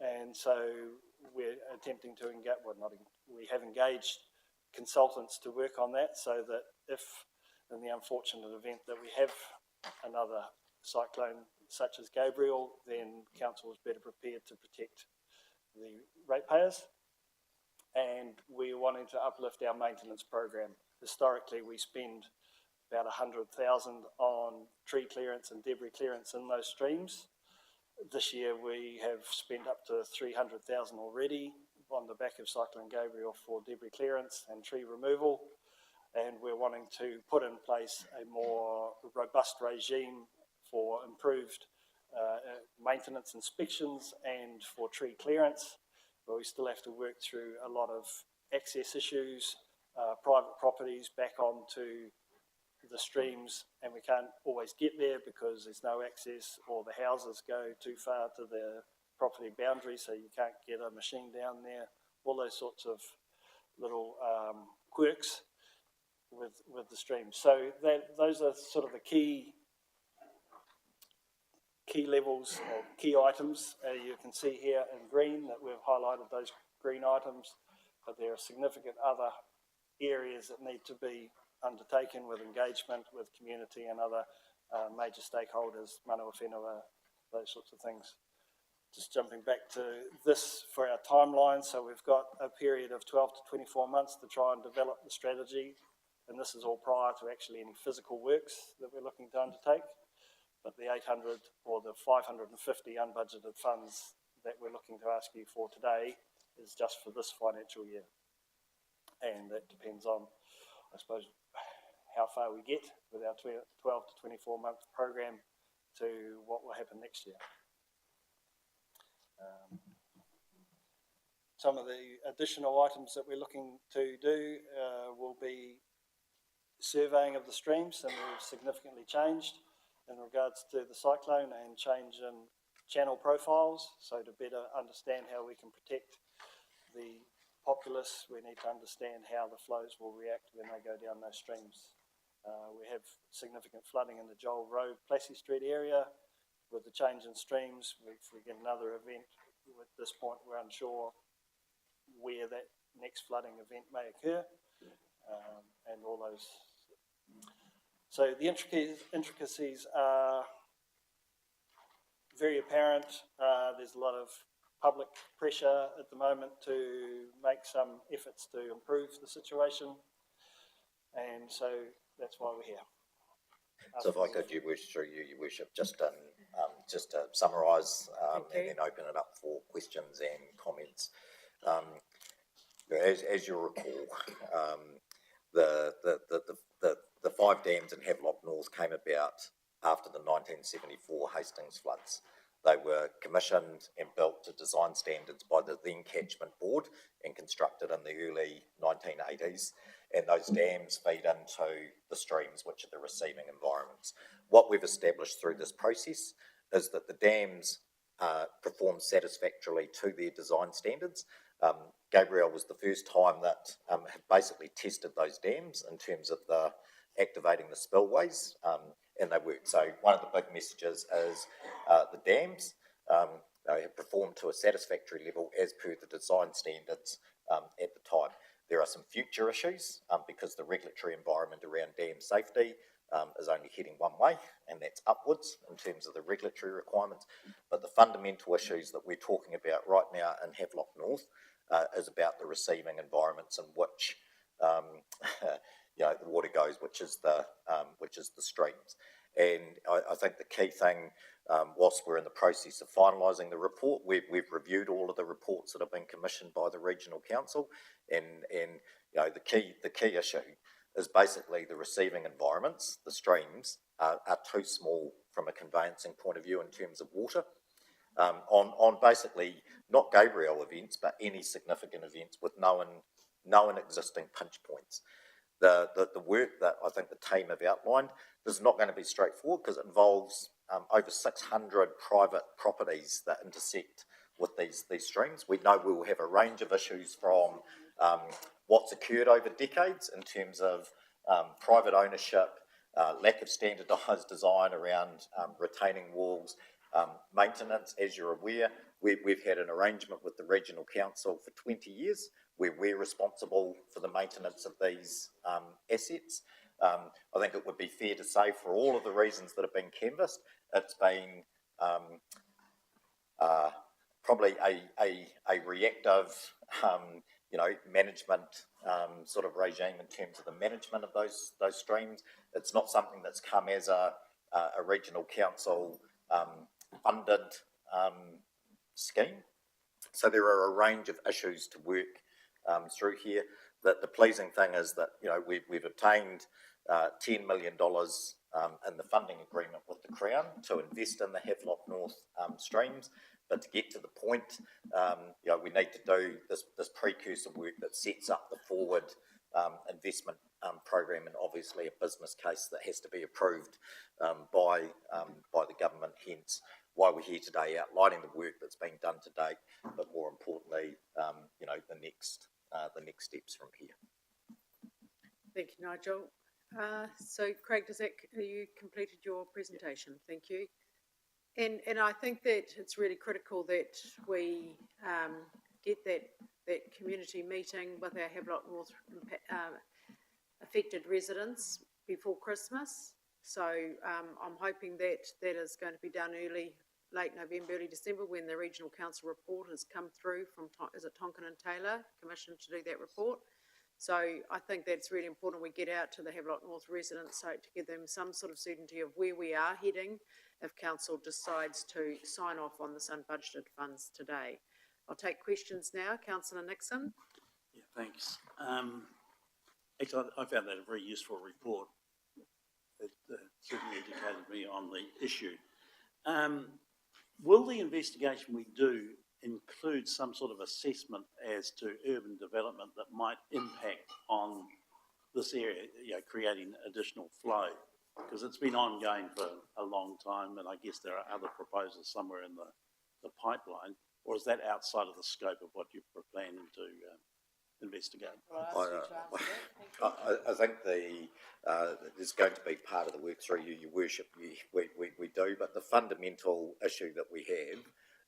and so we're attempting to engage. We have engaged consultants to work on that, so that if in the unfortunate event that we have another cyclone such as Gabriel, then council is better prepared to protect the ratepayers. And we're wanting to uplift our maintenance program. Historically, we spend about 100,000 on tree clearance and debris clearance in those streams. This year we have spent up to 300,000 already on the back of Cyclone Gabriel for debris clearance and tree removal, and we're wanting to put in place a more robust regime for improved maintenance inspections and for tree clearance, but we still have to work through a lot of access issues, private properties back onto the streams, and we can't always get there because there's no access or the houses go too far to the property boundary, so you can't get a machine down there. All those sorts of little quirks with the streams. So those are sort of the key levels or key items. You can see here in green that we've highlighted those green items, but there are significant other areas that need to be undertaken with engagement with community and other major stakeholders, Manawa Whenua, those sorts of things. Just jumping back to this for our timeline, so we've got a period of 12 to 24 months to try and develop the strategy, and this is all prior to actually any physical works that we're looking to undertake. But the 800 or the 550 unbudgeted funds that we're looking to ask you for today is just for this financial year. And that depends on, I suppose, how far we get with our 12 to 24 month program to what will happen next year. Some of the additional items that we're looking to do will be surveying of the streams, and we've significantly changed in regards to the cyclone and change in channel profiles. So to better understand how we can protect the populace, we need to understand how the flows will react when they go down those streams. We have significant flooding in the Joel Road, Plassey Street area. With the change in streams, if we get another event, at this point we're unsure where that next flooding event may occur, and all those. So the intricacies are very apparent. There's a lot of public pressure at the moment to make some efforts to improve the situation, and so that's why we're here. So if I could, Your Worship, just to summarise and then open it up for questions and comments. As you recall, the 5 dams in Havelock North came about after the 1974 Hastings floods. They were commissioned and built to design standards by the then Catchment Board and constructed in the early 1980s. And those dams feed into the streams, which are the receiving environments. What we've established through this process is that the dams perform satisfactorily to their design standards. Gabriel was the first time that had basically tested those dams in terms of the activating the spillways, and they worked. So one of the big messages is the dams have performed to a satisfactory level as per the design standards at the time. There are some future issues because the regulatory environment around dam safety is only heading one way, and that's upwards in terms of the regulatory requirements. But the fundamental issues that we're talking about right now in Havelock North is about the receiving environments in which the water goes, which is the streams. And I think the key thing, whilst we're in the process of finalising the report, we've reviewed all of the reports that have been commissioned by the regional council, and the key issue is basically the receiving environments, the streams, are too small from a conveyancing point of view in terms of water. On basically not Gabriel events, but any significant events with known existing pinch points. The work that I think the team have outlined is not going to be straightforward because it involves over 600 private properties that intersect with these streams. We know we will have a range of issues from what's occurred over decades in terms of private ownership, lack of standardised design around retaining walls, maintenance. As you're aware, we've had an arrangement with the regional council for 20 years where we're responsible for the maintenance of these assets. I think it would be fair to say, for all of the reasons that have been canvassed, it's been probably a reactive management sort of regime in terms of the management of those streams. It's not something that's come as a regional council funded scheme. So there are a range of issues to work through here. That the pleasing thing is that we've obtained $10 million in the funding agreement with the Crown to invest in the Havelock North streams. But to get to the point, we need to do this precursor work that sets up the forward investment program, and obviously a business case that has to be approved by the government. Hence why we're here today, outlining the work that's been done to date, but more importantly, the next steps from here. Thank you, Nigel. So Craig, you completed your presentation? Thank you. And I think that it's really critical that we get that community meeting with our Havelock North affected residents before Christmas. So I'm hoping that is going to be done late November, early December, when the regional council report has come through from, is it Tonkin and Taylor, commissioned to do that report. So I think that's really important we get out to the Havelock North residents so to give them some sort of certainty of where we are heading if council decides to sign off on this unbudgeted funds today. I'll take questions now. Councillor Nixon. Yeah, thanks. Actually, I found that a very useful report. It certainly educated me on the issue. Will the investigation we do include some sort of assessment as to urban development that might impact on this area, creating additional flow? Because it's been ongoing for a long time, and I guess there are other proposals somewhere in the pipeline, or is that outside of the scope of what you're planning to investigate? I think there's going to be part of the work through you, Your Worship. We do, but the fundamental issue that we have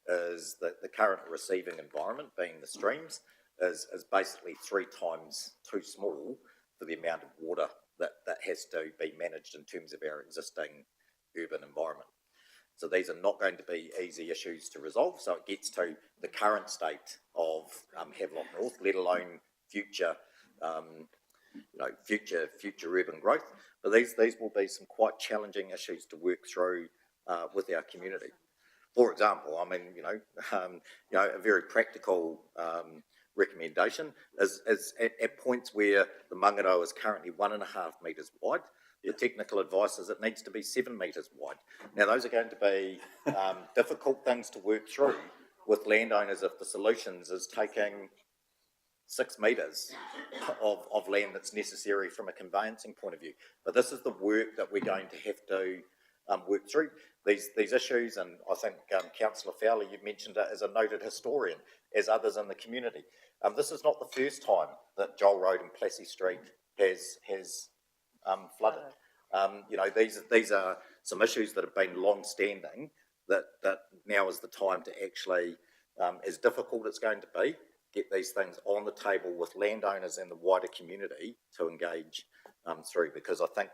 is that the current receiving environment, being the streams, is basically 3 times too small for the amount of water that has to be managed in terms of our existing urban environment. So these are not going to be easy issues to resolve. So it gets to the current state of Havelock North, let alone future urban growth. But these will be some quite challenging issues to work through with our community. For example, a very practical recommendation is at points where the Mangaro is currently 1.5 metres wide. The technical advice is it needs to be 7 metres wide. Now, those are going to be difficult things to work through with landowners if the solutions is taking 6 metres of land that's necessary from a conveyancing point of view. But this is the work that we're going to have to work through. These issues, and I think Councillor Fowler, you've mentioned it as a noted historian, as others in the community. This is not the first time that Joel Road and Plassey Street has flooded. These are some issues that have been long-standing that now is the time to actually, as difficult it's going to be, get these things on the table with landowners and the wider community to engage through, because I think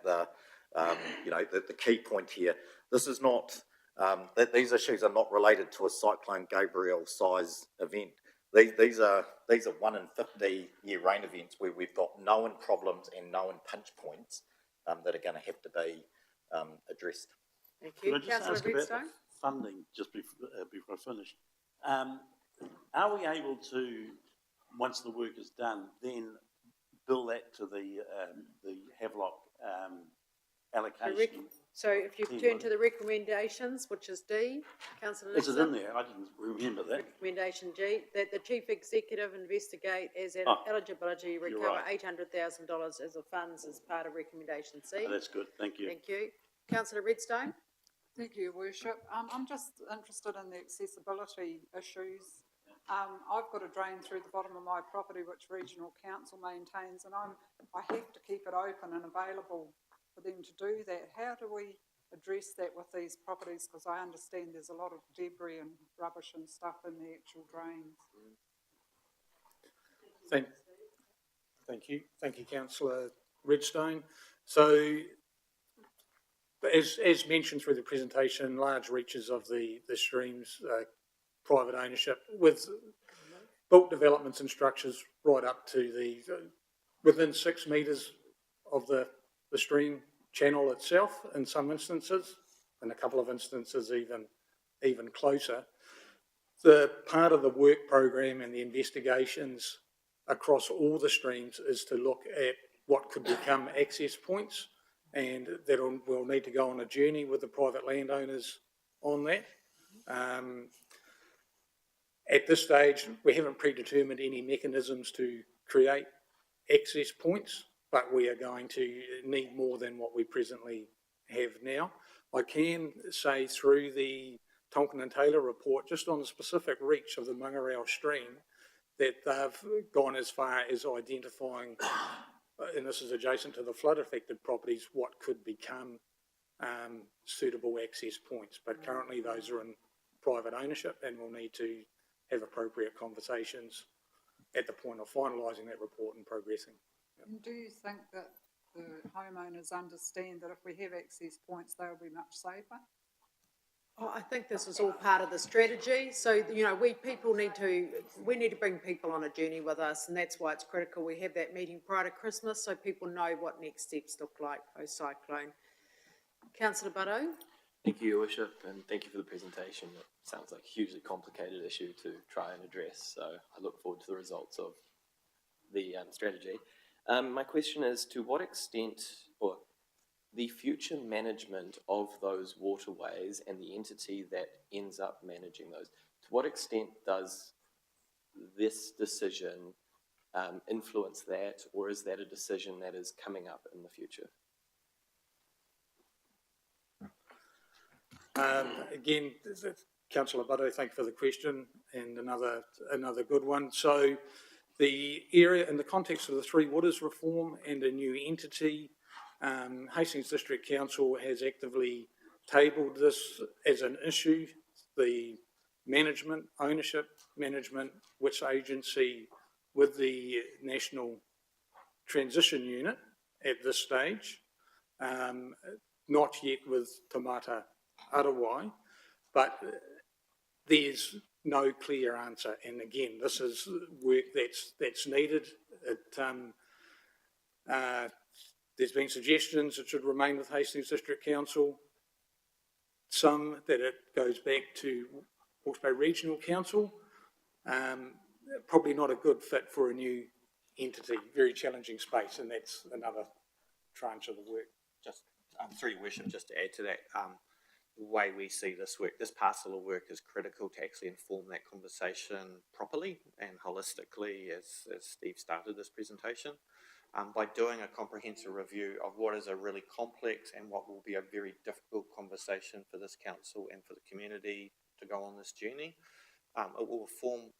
You know, the key point here, this is not, that these issues are not related to a Cyclone Gabrielle size event. These are 1 in 50 year rain events where we've got known problems and known pinch points that are going to have to be addressed. Thank you. Could I just Councillor ask about the Redstone? funding, just before I finish? Are we able to, once the work is done, then bill that to the Havelock allocation? So if you turn to the recommendations, which is D, councillor Is it Nixon. in there? I didn't remember that. Recommendation G, that the chief executive investigate as an eligibility, recover right. $800,000 as a funds as part of recommendation C. Oh, that's good, thank you. Thank you. Councillor Redstone? Thank you, Your Worship. I'm just interested in the accessibility issues. I've got a drain through the bottom of my property which Regional Council maintains, and I have to keep it open and available for them to do that. How do we address that with these properties? Because I understand there's a lot of debris and rubbish and stuff in the actual drains. Thank you, councillor Redstone. So, as mentioned through the presentation, large reaches of the streams, private ownership, with built developments and structures right up to within 6 metres of the stream channel itself in some instances, in a couple of instances even closer. The part of the work program and the investigations across all the streams is to look at what could become access points, and that we'll need to go on a journey with the private landowners on that. At this stage, we haven't predetermined any mechanisms to create access points, but we are going to need more than what we presently have now. I can say through the Tonkin and Taylor report, just on the specific reach of the Mangarao stream, that they've gone as far as identifying, and this is adjacent to the flood affected properties, what could become suitable access points. But currently those are in private ownership, and we'll need to have appropriate conversations at the point of finalising that report and progressing. And do you think that the homeowners understand that if we have access points, they'll be much safer? Oh, I think this is all part of the strategy. So, you know, we need to bring people on a journey with us, and that's why it's critical we have that meeting prior to Christmas so people know what next steps look like post-cyclone. Councillor Butto? Thank you, Your Worship, and thank you for the presentation. It sounds like a hugely complicated issue to try and address, so I look forward to the results of the strategy. My question is, to what extent, or the future management of those waterways and the entity that ends up managing those, to what extent does this decision influence that, or is that a decision that is coming up in the future? Again, Councillor Butto, thank you for the question, and another good one. So the area, in the context of the Three Waters reform and a new entity, Hastings District Council has actively tabled this as an issue. The management, ownership management, which agency with the National Transition Unit at this stage, not yet with Tamata Arawai, but there's no clear answer. And again, this is work that's needed. There's been suggestions it should remain with Hastings District Council, some that it goes back to Hawke's Bay Regional Council. Probably not a good fit for a new entity, very challenging space, and that's another tranche of the work. Just through your worship, just to add to that, the way we see this work, this parcel of work is critical to actually inform that conversation properly and holistically, as Steve started this presentation. By doing a comprehensive review of what is a really complex and what will be a very difficult conversation for this council and for the community to go on this journey, it will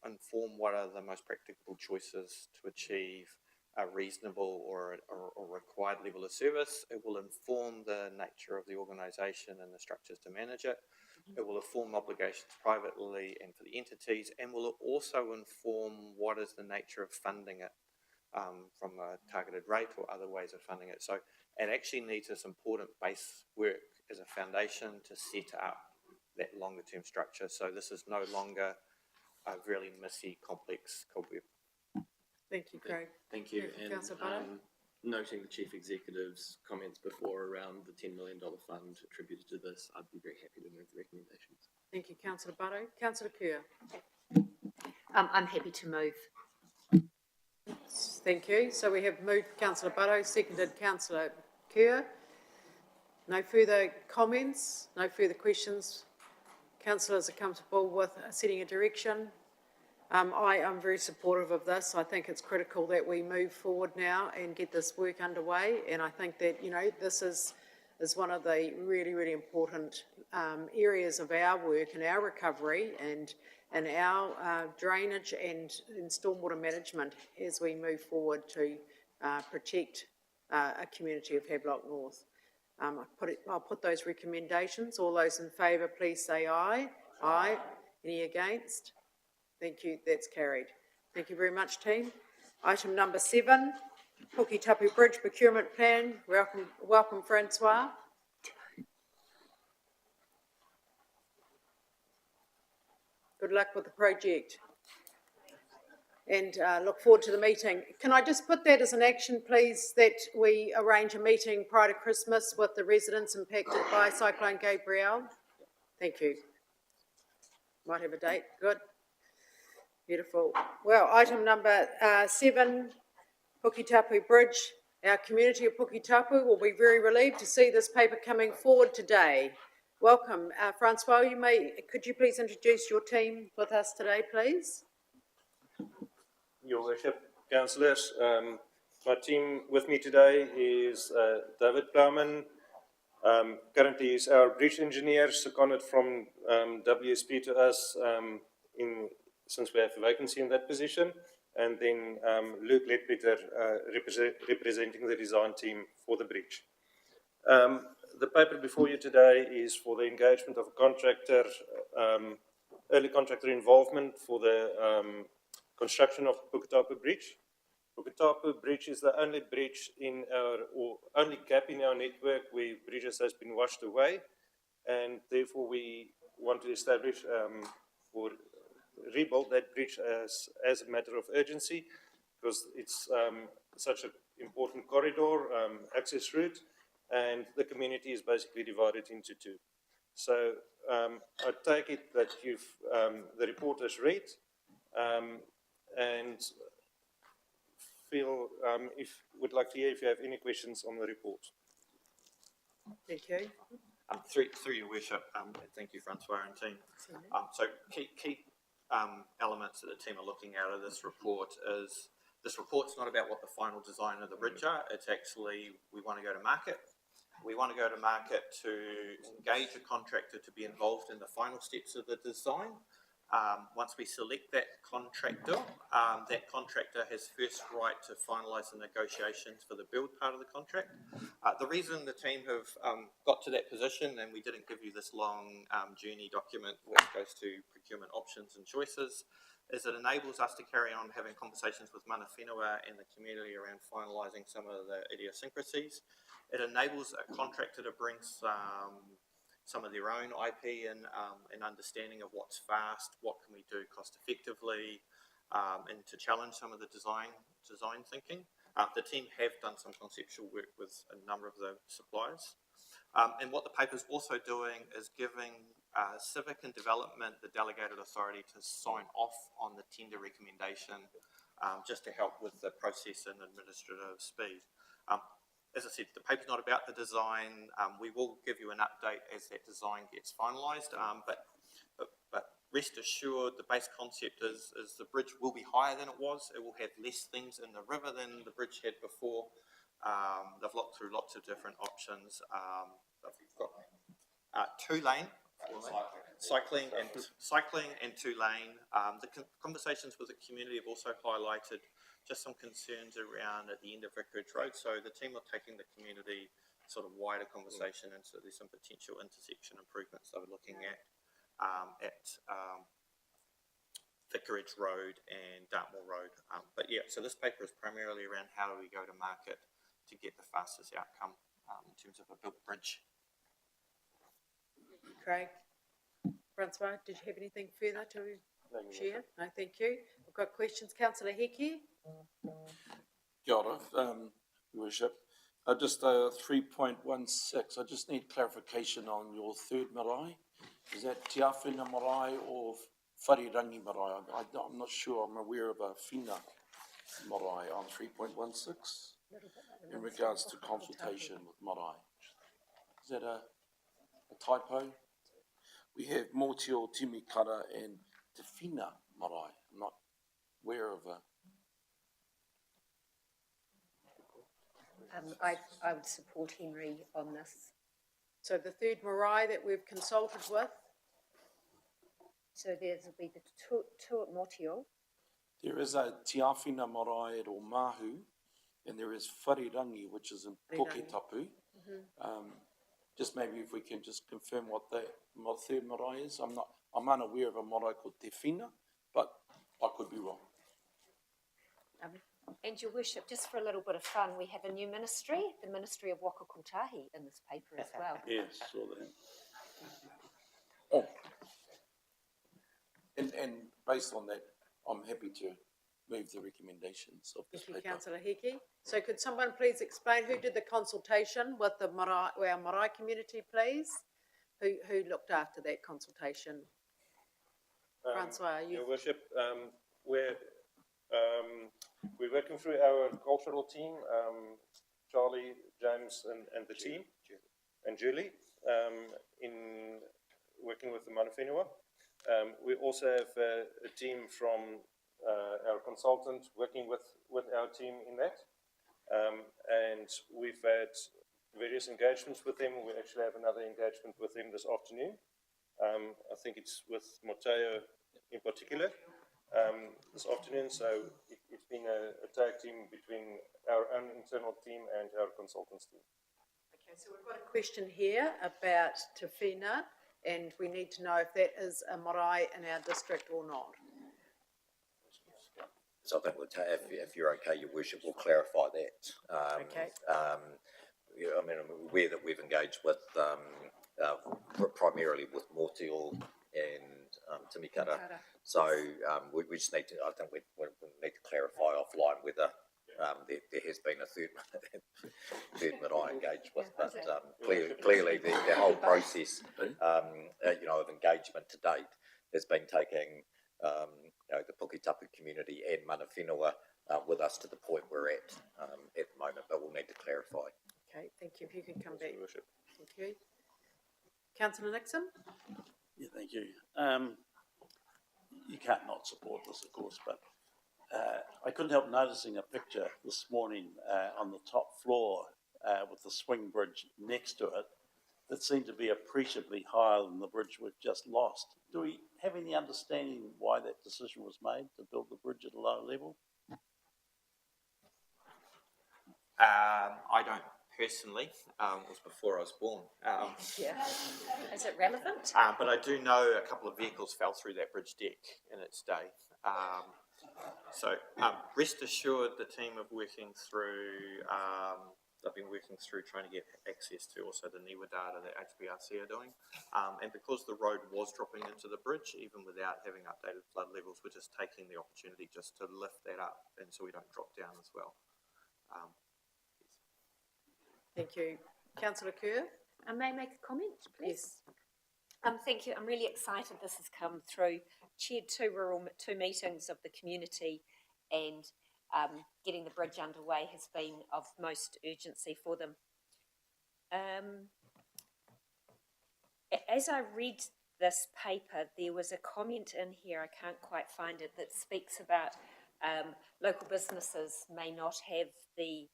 inform what are the most practicable choices to achieve a reasonable or required level of service. It will inform the nature of the organisation and the structures to manage it. It will inform obligations privately and for the entities, and will also inform what is the nature of funding it from a targeted rate or other ways of funding it. So and actually needs this important base work as a foundation to set up that longer term structure. So this is no longer a really messy, complex cobweb. Thank you, Craig. Thank you. Thank you, And Councillor Butter. noting the Chief Executive's comments before around the $10 million fund attributed to this, I'd be very happy to move the recommendations. Thank you, Councillor Butter. Councillor Kerr. I'm happy to move. Thank you. So we have moved Councillor Butter, seconded Councillor Kerr. No further comments, no further questions. Councillors are comfortable with setting a direction. I am very supportive of this. I think it's critical that we move forward now and get this work underway. And I think that, you know, this is one of the really, really important areas of our work and our recovery and our drainage and stormwater management as we move forward to protect a community of Havelock North. I'll put those recommendations. All those in favour, please say aye. Aye. Any against? Thank you. That's carried. Thank you very much, team. Item number 7, Puketapu Bridge Procurement Plan. Welcome, Francois. Good luck with the project. And look forward to the meeting. Can I just put that as an action, please, that we arrange a meeting prior to Christmas with the residents impacted by Cyclone Gabrielle? Thank you. Might have a date. Good. Beautiful. Well, item number 7, Puketapu Bridge. Our community of Puketapu will be very relieved to see this paper coming forward today. Welcome. Francois, could you please introduce your team with us today, please? Your Worship, Councillors, my team with me today is David Plowman. Currently is our bridge engineer, seconded from WSP to us since we have a vacancy in that position. And then Luke Ledbetter representing the design team for the bridge. The paper before you today is for the engagement of a contractor, early contractor involvement for the construction of Puketapu Bridge. Puketapu Bridge is the only bridge or only gap in our network where bridges has been washed away, and therefore we want to establish or rebuild that bridge as a matter of urgency, because it's such an important corridor, access route, and the community is basically divided into two. So I take it that the report is read, and would like to hear if you have any questions on the report. Thank you. Through your Worship, thank you, Francois and team. So key elements that the team are looking at of this report is, this report's not about what the final design of the bridge are, it's actually, we want to go to market. We want to go to market to engage a contractor to be involved in the final steps of the design. Once we select that contractor has first right to finalise the negotiations for the build part of the contract. The reason the team have got to that position, and we didn't give you this long journey document which goes to procurement options and choices, is it enables us to carry on having conversations with mana whenua and the community around finalising some of the idiosyncrasies. It enables a contractor to bring some of their own IP and understanding of what's fast, what can we do cost effectively, and to challenge some of the design thinking. The team have done some conceptual work with a number of the suppliers. And what the paper's also doing is giving Civic and Development the delegated authority to sign off on the tender recommendation, just to help with the process and administrative speed. As I said, the paper's not about the design. We will give you an update as that design gets finalised, but rest assured the base concept is the bridge will be higher than it was. It will have less things in the river than the bridge had before. They've looked through lots of different options. We've got 2-lane, cycling and 2-lane. The conversations with the community have also highlighted just some concerns around at the end of Vicarage Road. So the team are taking the community sort of wider conversation, and so there's some potential intersection improvements they were looking at Vicarage Road and Dartmoor Road. But yeah, so this paper is primarily around how do we go to market to get the fastest outcome in terms of a built bridge. Craig? Francois, did you have anything further to share? No, thank you. We've got questions. Councillor Hickey? Kia ora, Your Worship. Just 3.16, I just need clarification on your third marae. Is that Te Awhina marae or Wharerangi marae? I'm not sure, I'm aware of a whina marae on 3.16 in regards to consultation with marae. Is that a typo? We have Mōtio, Timikara and Te Whina marae. I'm not aware of a... I would support Henry on this. So the third marae that we've consulted with? So there'll be the two at Mōtio. There is a Te Awhina marae at Omahu, and there is Wharerangi, which is in Poketapu. Just maybe if we can just confirm what the third marae is. I'm unaware of a marae called Te Whina, but I could be wrong. And Your Worship, just for a little bit of fun, we have a new ministry, the Ministry of Waka Kotahi, in this paper as well. Yes, saw that. Oh. And based on that, I'm happy to move the recommendations of this Thank you, paper. Councillor Hickey. So could someone please explain who did the consultation with the marae, our marae community, please? Who looked after that consultation? Francois, Your Worship, we're working through our cultural team, Charlie, James and the team, and Julie, in working with the Mana Whenua. We also have a team from our consultant working with our team in that. And we've had various engagements with them. We actually have another engagement with them this afternoon. I think it's with Mateo in particular this afternoon. So it's been a tag team between our own internal team and our consultants team. Okay, so we've got a question here about Te Whina, and we need to know if that is a marae in our district or not. So I think if you're okay, Your Worship, we'll clarify that. Okay. Yeah, I mean, I'm aware that we've engaged with, primarily with Mōtio and Timikara. So we just need to, I think we need to clarify offline whether there has been a third marae engaged with, but clearly the whole process, of engagement to date has been taking the Puketapu community and Mana Whenua with us to the point we're at the moment, but we'll need to clarify. Okay, thank you. If you could come back. Thank you. Councillor Nixon? Yeah, thank you. You can't not support this, of course, but I couldn't help noticing a picture this morning on the top floor with the swing bridge next to it that seemed to be appreciably higher than the bridge we've just lost. Do we have any understanding why that decision was made to build the bridge at a lower level? I don't personally. It was before I was born. Yeah. Is it relevant? But I do know a couple of vehicles fell through that bridge deck in its day. So rest assured, the team are working through. They've been working through trying to get access to also the NIWA data that HBRC are doing. And because the road was dropping into the bridge, even without having updated flood levels, we're just taking the opportunity just to lift that up, and so we don't drop down as well. Thank you. Councillor Kerr? May I make a comment, please? Yes. Thank you. I'm really excited this has come through. Chaired two meetings of the community, and getting the bridge underway has been of most urgency for them. As I read this paper, there was a comment in here, I can't quite find it, that speaks about local businesses may not have the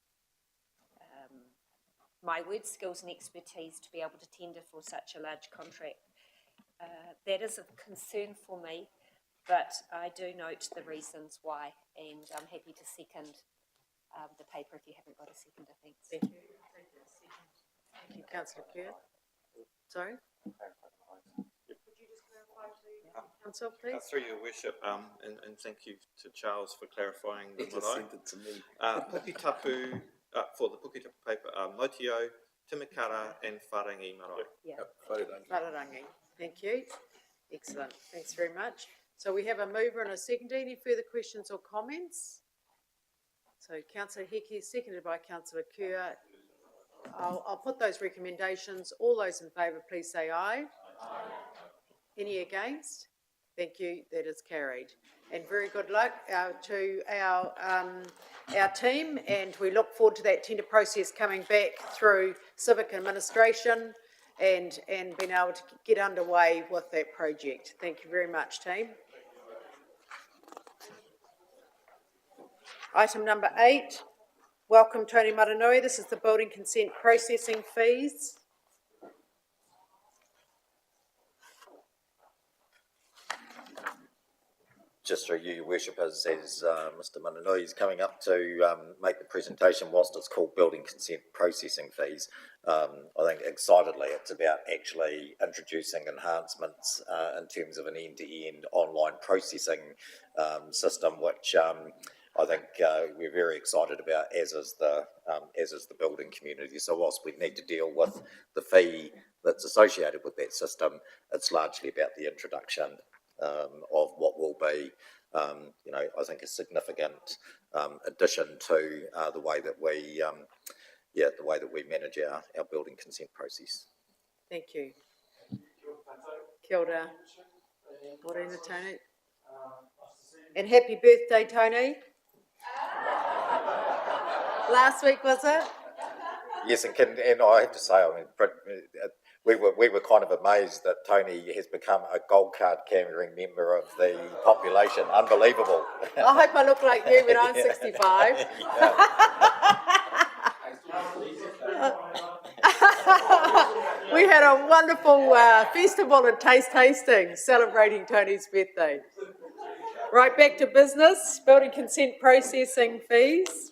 skills and expertise to be able to tender for such a large contract. That is of concern for me, but I do note the reasons why, and I'm happy to second the paper if you haven't got a seconder. Thanks. Thank you. Thank you, Councillor Kerr. Sorry? Could you just clarify to Council, please? Through your worship, and thank you to Charles for clarifying the He just marae. sent it to me. Puketapu for the Puketapa paper are Motio, Timikara and Wharangi Marae. Yeah. Whararangi. Thank you. Excellent. Thanks very much. So we have a mover and a seconder. Any further questions or comments? So Councillor Hickey, seconded by Councillor Kerr. I'll put those recommendations. All those in favour, please say aye. Aye. Any against? Thank you. That is carried. And very good luck to our team, and we look forward to that tender process coming back through civic administration and being able to get underway with that project. Thank you very much, team. Item number 8. Welcome, Tony Maranui. This is the building consent processing fees. Just through you, Your Worship, as Mr Mananui is coming up to make the presentation, whilst it's called building consent processing fees, I think excitedly it's about actually introducing enhancements in terms of an end-to-end online processing system, which I think we're very excited about, as is the building community. So whilst we need to deal with the fee that's associated with that system, it's largely about the introduction of what will be, I think a significant addition to the way that we manage our building consent process. Thank you. Kia ora. Morena, Tony. And happy birthday, Tony. Last week, was it? Yes, and I have to say, I mean, we were kind of amazed that Tony has become a gold card carrying member of the population. Unbelievable. I hope I look like you when I'm 65. We had a wonderful festival and taste tasting celebrating Tony's birthday. Right, back to business. Building consent processing fees.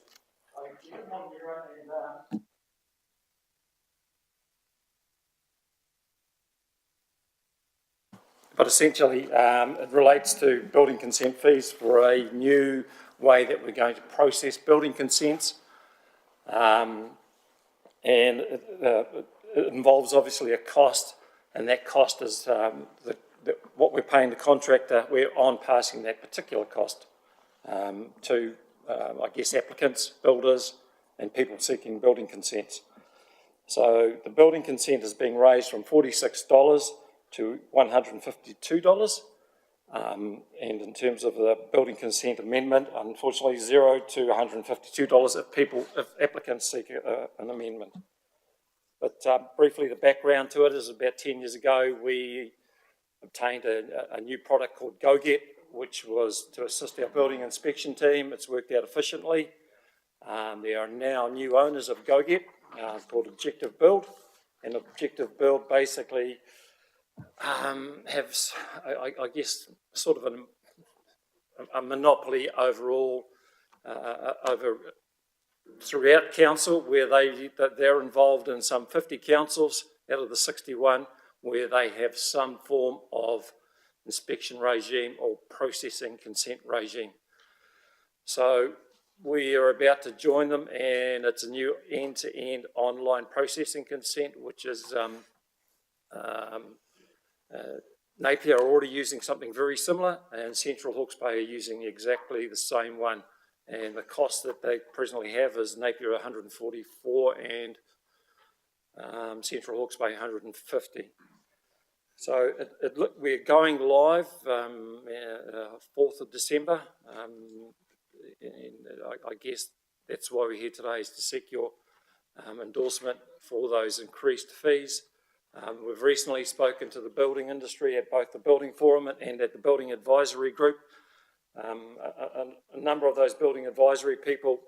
But essentially, it relates to building consent fees for a new way that we're going to process building consents. And it involves obviously a cost, and that cost is what we're paying the contractor. We're on passing that particular cost to, I guess, applicants, builders, and people seeking building consents. So the building consent is being raised from $46 to $152, and in terms of the building consent amendment, unfortunately $0 to $152 if applicants seek an amendment. But briefly, the background to it is about 10 years ago we obtained a new product called GoGet, which was to assist our building inspection team. It's worked out efficiently. There are now new owners of GoGet called Objective Build, and Objective Build basically have, I guess, sort of a monopoly overall throughout council, where they're involved in some 50 councils out of the 61, where they have some form of inspection regime or processing consent regime. So we are about to join them, and it's a new end-to-end online processing consent, which is Napier are already using something very similar, and Central Hawke's Bay are using exactly the same one. And the cost that they presently have is Napier 144 and Central Hawke's Bay 150. So we're going live 4th of December, and I guess that's why we're here today, is to seek your endorsement for those increased fees. We've recently spoken to the building industry at both the Building Forum and at the Building Advisory Group. A number of those building advisory people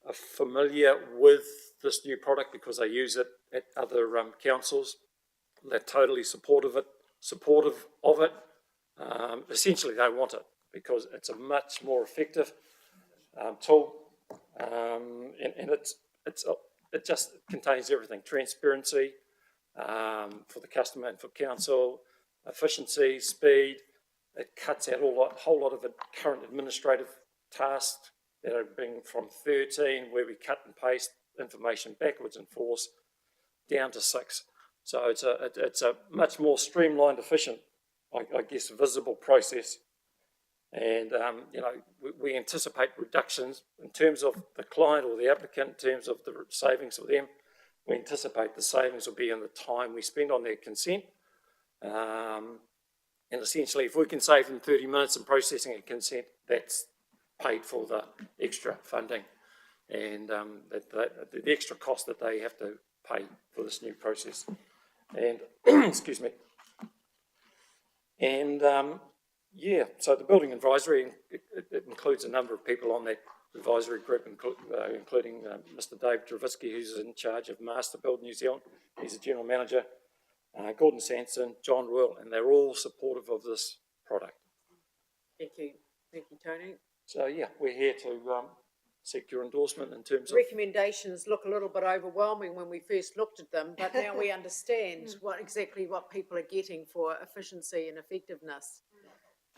are familiar with this new product because they use it at other councils. They're totally supportive of it. Essentially, they want it because it's a much more effective tool, and it just contains everything: transparency for the customer and for council, efficiency, speed. It cuts out a whole lot of the current administrative tasks that are being from 13, where we cut and paste information backwards and forwards down to 6. So it's a much more streamlined, efficient, I guess, visible process. And, we anticipate reductions in terms of the client or the applicant, in terms of the savings for them. We anticipate the savings will be in the time we spend on their consent. And essentially, if we can save them 30 minutes in processing a consent, that's paid for the extra funding and the extra cost that they have to pay for this new process. And, excuse me. And, so the building advisory, it includes a number of people on that advisory group, including Mr. Dave Dravitsky, who's in charge of Master Build New Zealand. He's the general manager. Gordon Sanson, John Royal, and they're all supportive of this product. Thank you, Tony. So we're here to seek your endorsement in terms of... Recommendations look a little bit overwhelming when we first looked at them, but now we understand exactly what people are getting for efficiency and effectiveness.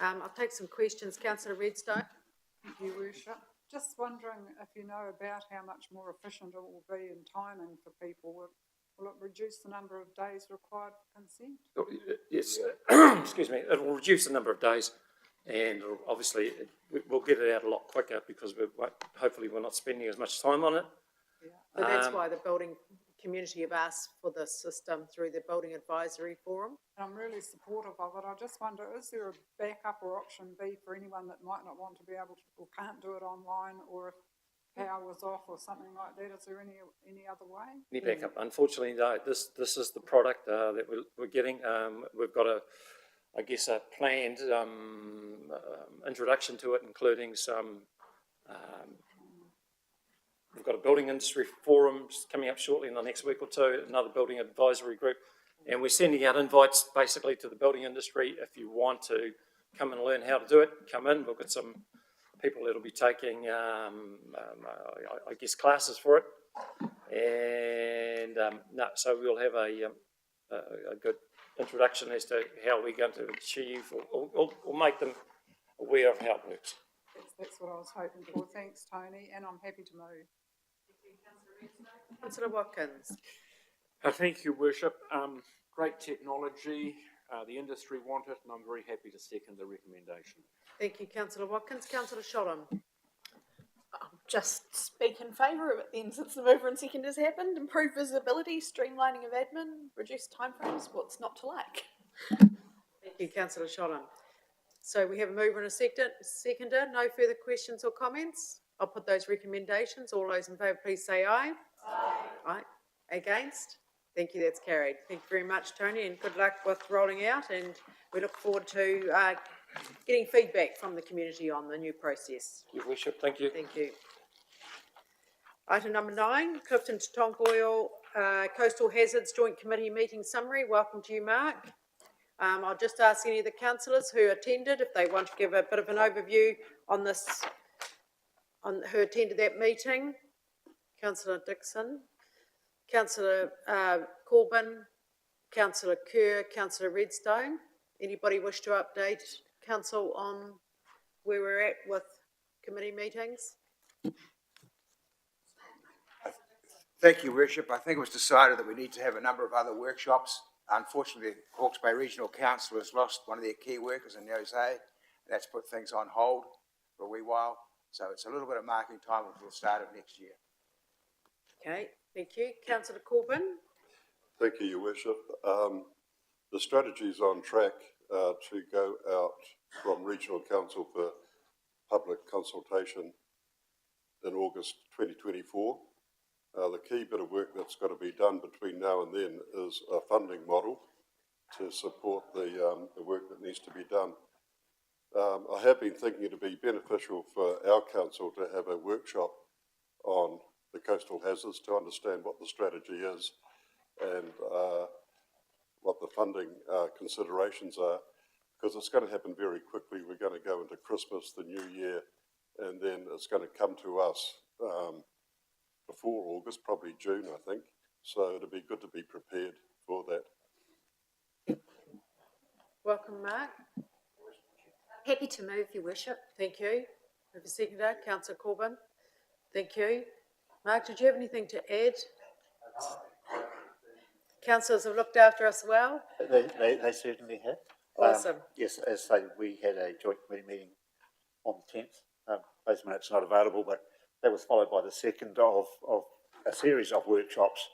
I'll take some questions. Councillor Redstone. Thank you, Worship. Just wondering if you know about how much more efficient it will be in timing for people. Will it reduce the number of days required for consent? Yes, excuse me, it will reduce the number of days, and obviously we'll get it out a lot quicker because hopefully we're not spending as much time on it. But that's why the building community have asked for this system through the Building Advisory Forum. I'm really supportive of it. I just wonder, is there a backup or option B for anyone that might not want to be able to or can't do it online, or if power was off or something like that? Is there any other way? Any backup? Unfortunately, no. This is the product that we're getting. We've got a planned introduction to it, including some. We've got a building industry forum coming up shortly in the next week or two. Another building advisory group, and we're sending out invites basically to the building industry. If you want to come and learn how to do it, come in. We've got some people that'll be taking, classes for it, and so we'll have a good introduction as to how we're going to achieve or make them aware of how it works. That's what I was hoping for. Thanks, Tony, and I'm happy to move. Councillor Watkins. Thank you, Worship. Great technology. The industry want it, and I'm very happy to second the recommendation. Thank you, Councillor Watkins. Councillor Sholham. I'll just speak in favour of it then, since the mover and second has happened. Improve visibility, streamlining of admin, reduce timeframes. What's not to like? Thank you, Councillor Sholham. So we have a mover and a seconder. No further questions or comments? I'll put those recommendations. All those in favour, please say aye. Aye. Aye. Against? Thank you, that's carried. Thank you very much, Tony, and good luck with rolling out, and we look forward to getting feedback from the community on the new process. Your Worship, thank you. Thank you. Item number 9, Clifton to Tonkoil Coastal Hazards Joint Committee Meeting Summary. Welcome to you, Mark. I'll just ask any of the councillors who attended if they want to give a bit of an overview on this, on who attended that meeting. Councillor Dixon, Councillor Corbyn, Councillor Kerr, Councillor Redstone. Anybody wish to update council on where we're at with committee meetings? Thank you, Worship. I think it was decided that we need to have a number of other workshops. Unfortunately, Hawke's Bay Regional Council has lost one of their key workers in Jose. That's put things on hold for a wee while. So it's a little bit of marking time until the start of next year. Okay, thank you. Councillor Corbyn. Thank you, Your Worship. The strategy is on track to go out from Regional Council for public consultation in August 2024. The key bit of work that's got to be done between now and then is a funding model to support the work that needs to be done. I have been thinking it would be beneficial for our council to have a workshop on the coastal hazards to understand what the strategy is and what the funding considerations are, because it's going to happen very quickly. We're going to go into Christmas, the New Year, and then it's going to come to us before August, probably June, I think. So it'll be good to be prepared for that. Welcome, Mark. Happy to move, Your Worship. Thank you. Have a seconder, Councillor Corbyn. Thank you. Mark, did you have anything to add? Councillors have looked after us well. They certainly have. Awesome. Yes, as stated, we had a joint committee meeting on the 10th. Those minutes are not available, but that was followed by the second of a series of workshops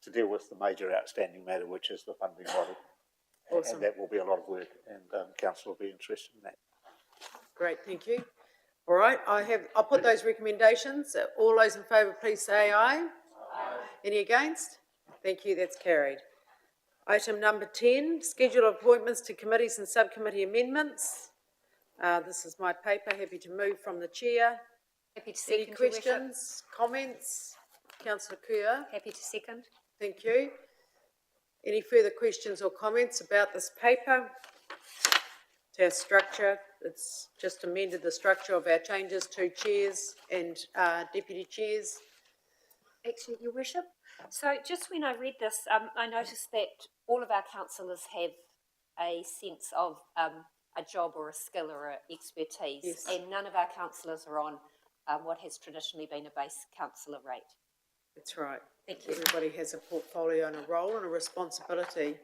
to deal with the major outstanding matter, which is the funding model. Awesome. And that will be a lot of work, and council will be interested in that. Great, thank you. All right, I'll put those recommendations. All those in favour, please say aye. Aye. Any against? Thank you, that's carried. Item number 10, schedule of appointments to committees and subcommittee amendments. This is my paper, happy to move from the chair. Happy to second. Any questions, comments? Councillor Kerr. Happy to second. Thank you. Any further questions or comments about this paper? To our structure, it's just amended the structure of our changes to chairs and deputy chairs. Actually, Your Worship, so just when I read this, I noticed that all of our councillors have a sense of a job or a skill or a expertise, Yes. and none of our councillors are on what has traditionally been a base councillor rate. That's right. Thank you. Everybody has a portfolio and a role and a responsibility,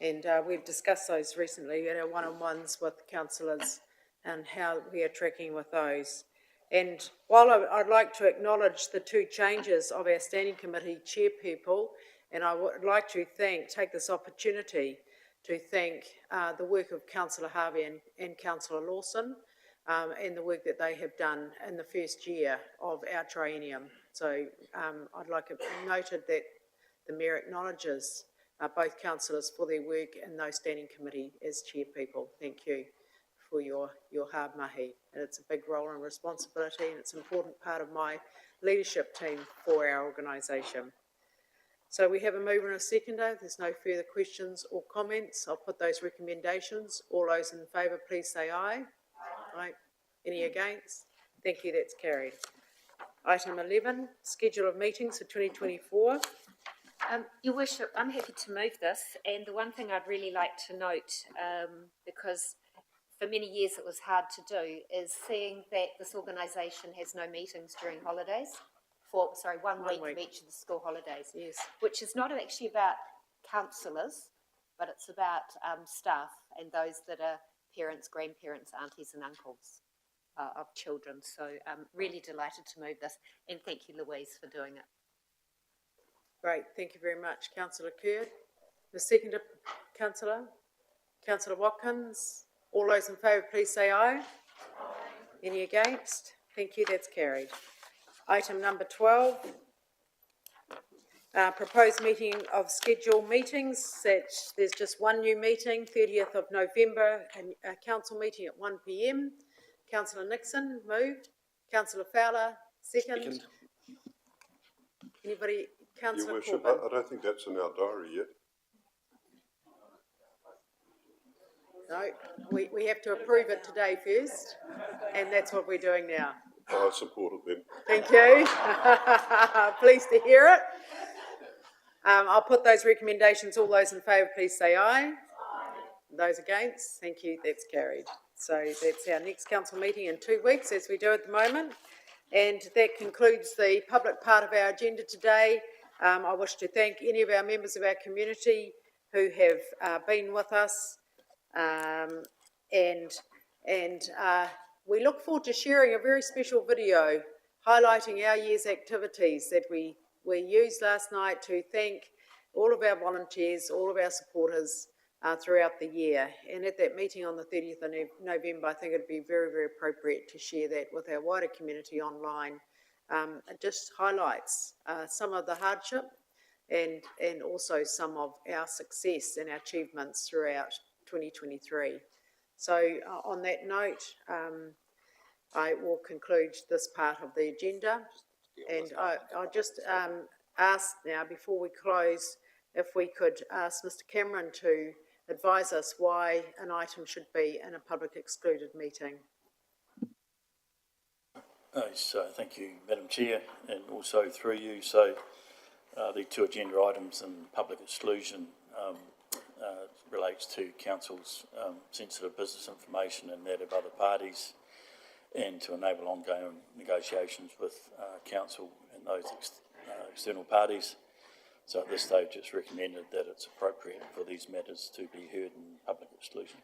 and we've discussed those recently at our one-on-ones with councillors and how we are tracking with those. And while I'd like to acknowledge the two changes of our standing committee chair people, and I would like to take this opportunity to thank the work of Councillor Harvey and Councillor Lawson and the work that they have done in the first year of our triennium. So I'd like it noted that the Mayor acknowledges both councillors for their work in those standing committee as chair people. Thank you for your hard mahi. And it's a big role and responsibility, and it's an important part of my leadership team for our organisation. So we have a mover and a seconder. If there's no further questions or comments, I'll put those recommendations. All those in favour, please say aye. Aye. Any against? Thank you, that's carried. Item 11, schedule of meetings for 2024. Your Worship, I'm happy to move this, and the one thing I'd really like to note, because for many years it was hard to do, is seeing that this organisation has no meetings during holidays, for 1 week of each of the school holidays. Yes. Which is not actually about councillors, but it's about staff and those that are parents, grandparents, aunties and uncles of children. So I'm really delighted to move this, and thank you, Louise, for doing it. Great, thank you very much, Councillor Kerr. The seconder, Councillor Watkins. All those in favour, please say aye. Aye. Any against? Thank you, that's carried. Item number 12, proposed meeting of scheduled meetings. There's just one new meeting, 30th of November, a council meeting at 1 p.m. Councillor Nixon, moved. Councillor Fowler, second. Anybody? Councillor Your Worship, Corbyn. I don't think that's in our diary yet. No, we have to approve it today first, and that's what we're doing now. I support it then. Thank you. Pleased to hear it. I'll put those recommendations. All those in favour, please say aye. Aye. Those against? Thank you, that's carried. So that's our next council meeting in 2 weeks, as we do at the moment. And that concludes the public part of our agenda today. I wish to thank any of our members of our community who have been with us, and we look forward to sharing a very special video highlighting our year's activities that we used last night to thank all of our volunteers, all of our supporters throughout the year. And at that meeting on the 30th of November, I think it'd be very, very appropriate to share that with our wider community online. It just highlights some of the hardship and also some of our success and our achievements throughout 2023. So on that note, I will conclude this part of the agenda, and I'll just ask now, before we close, if we could ask Mr. Cameron to advise us why an item should be in a public excluded meeting. So thank you, Madam Chair, and also through you. So the two agenda items in public exclusion relates to council's sensitive business information and that of other parties, and to enable ongoing negotiations with council and those external parties. So at this stage, it's recommended that it's appropriate for these matters to be heard in public exclusion.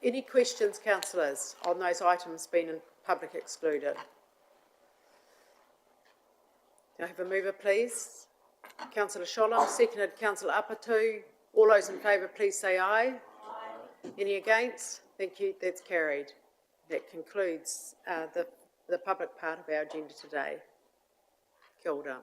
Any questions, councillors, on those items being in public excluded? Can I have a mover, please? Councillor Sholem, seconded Councillor Apatu. All those in favour, please say aye. Aye. Any against? Thank you, that's carried. That concludes the public part of our agenda today. Kia ora.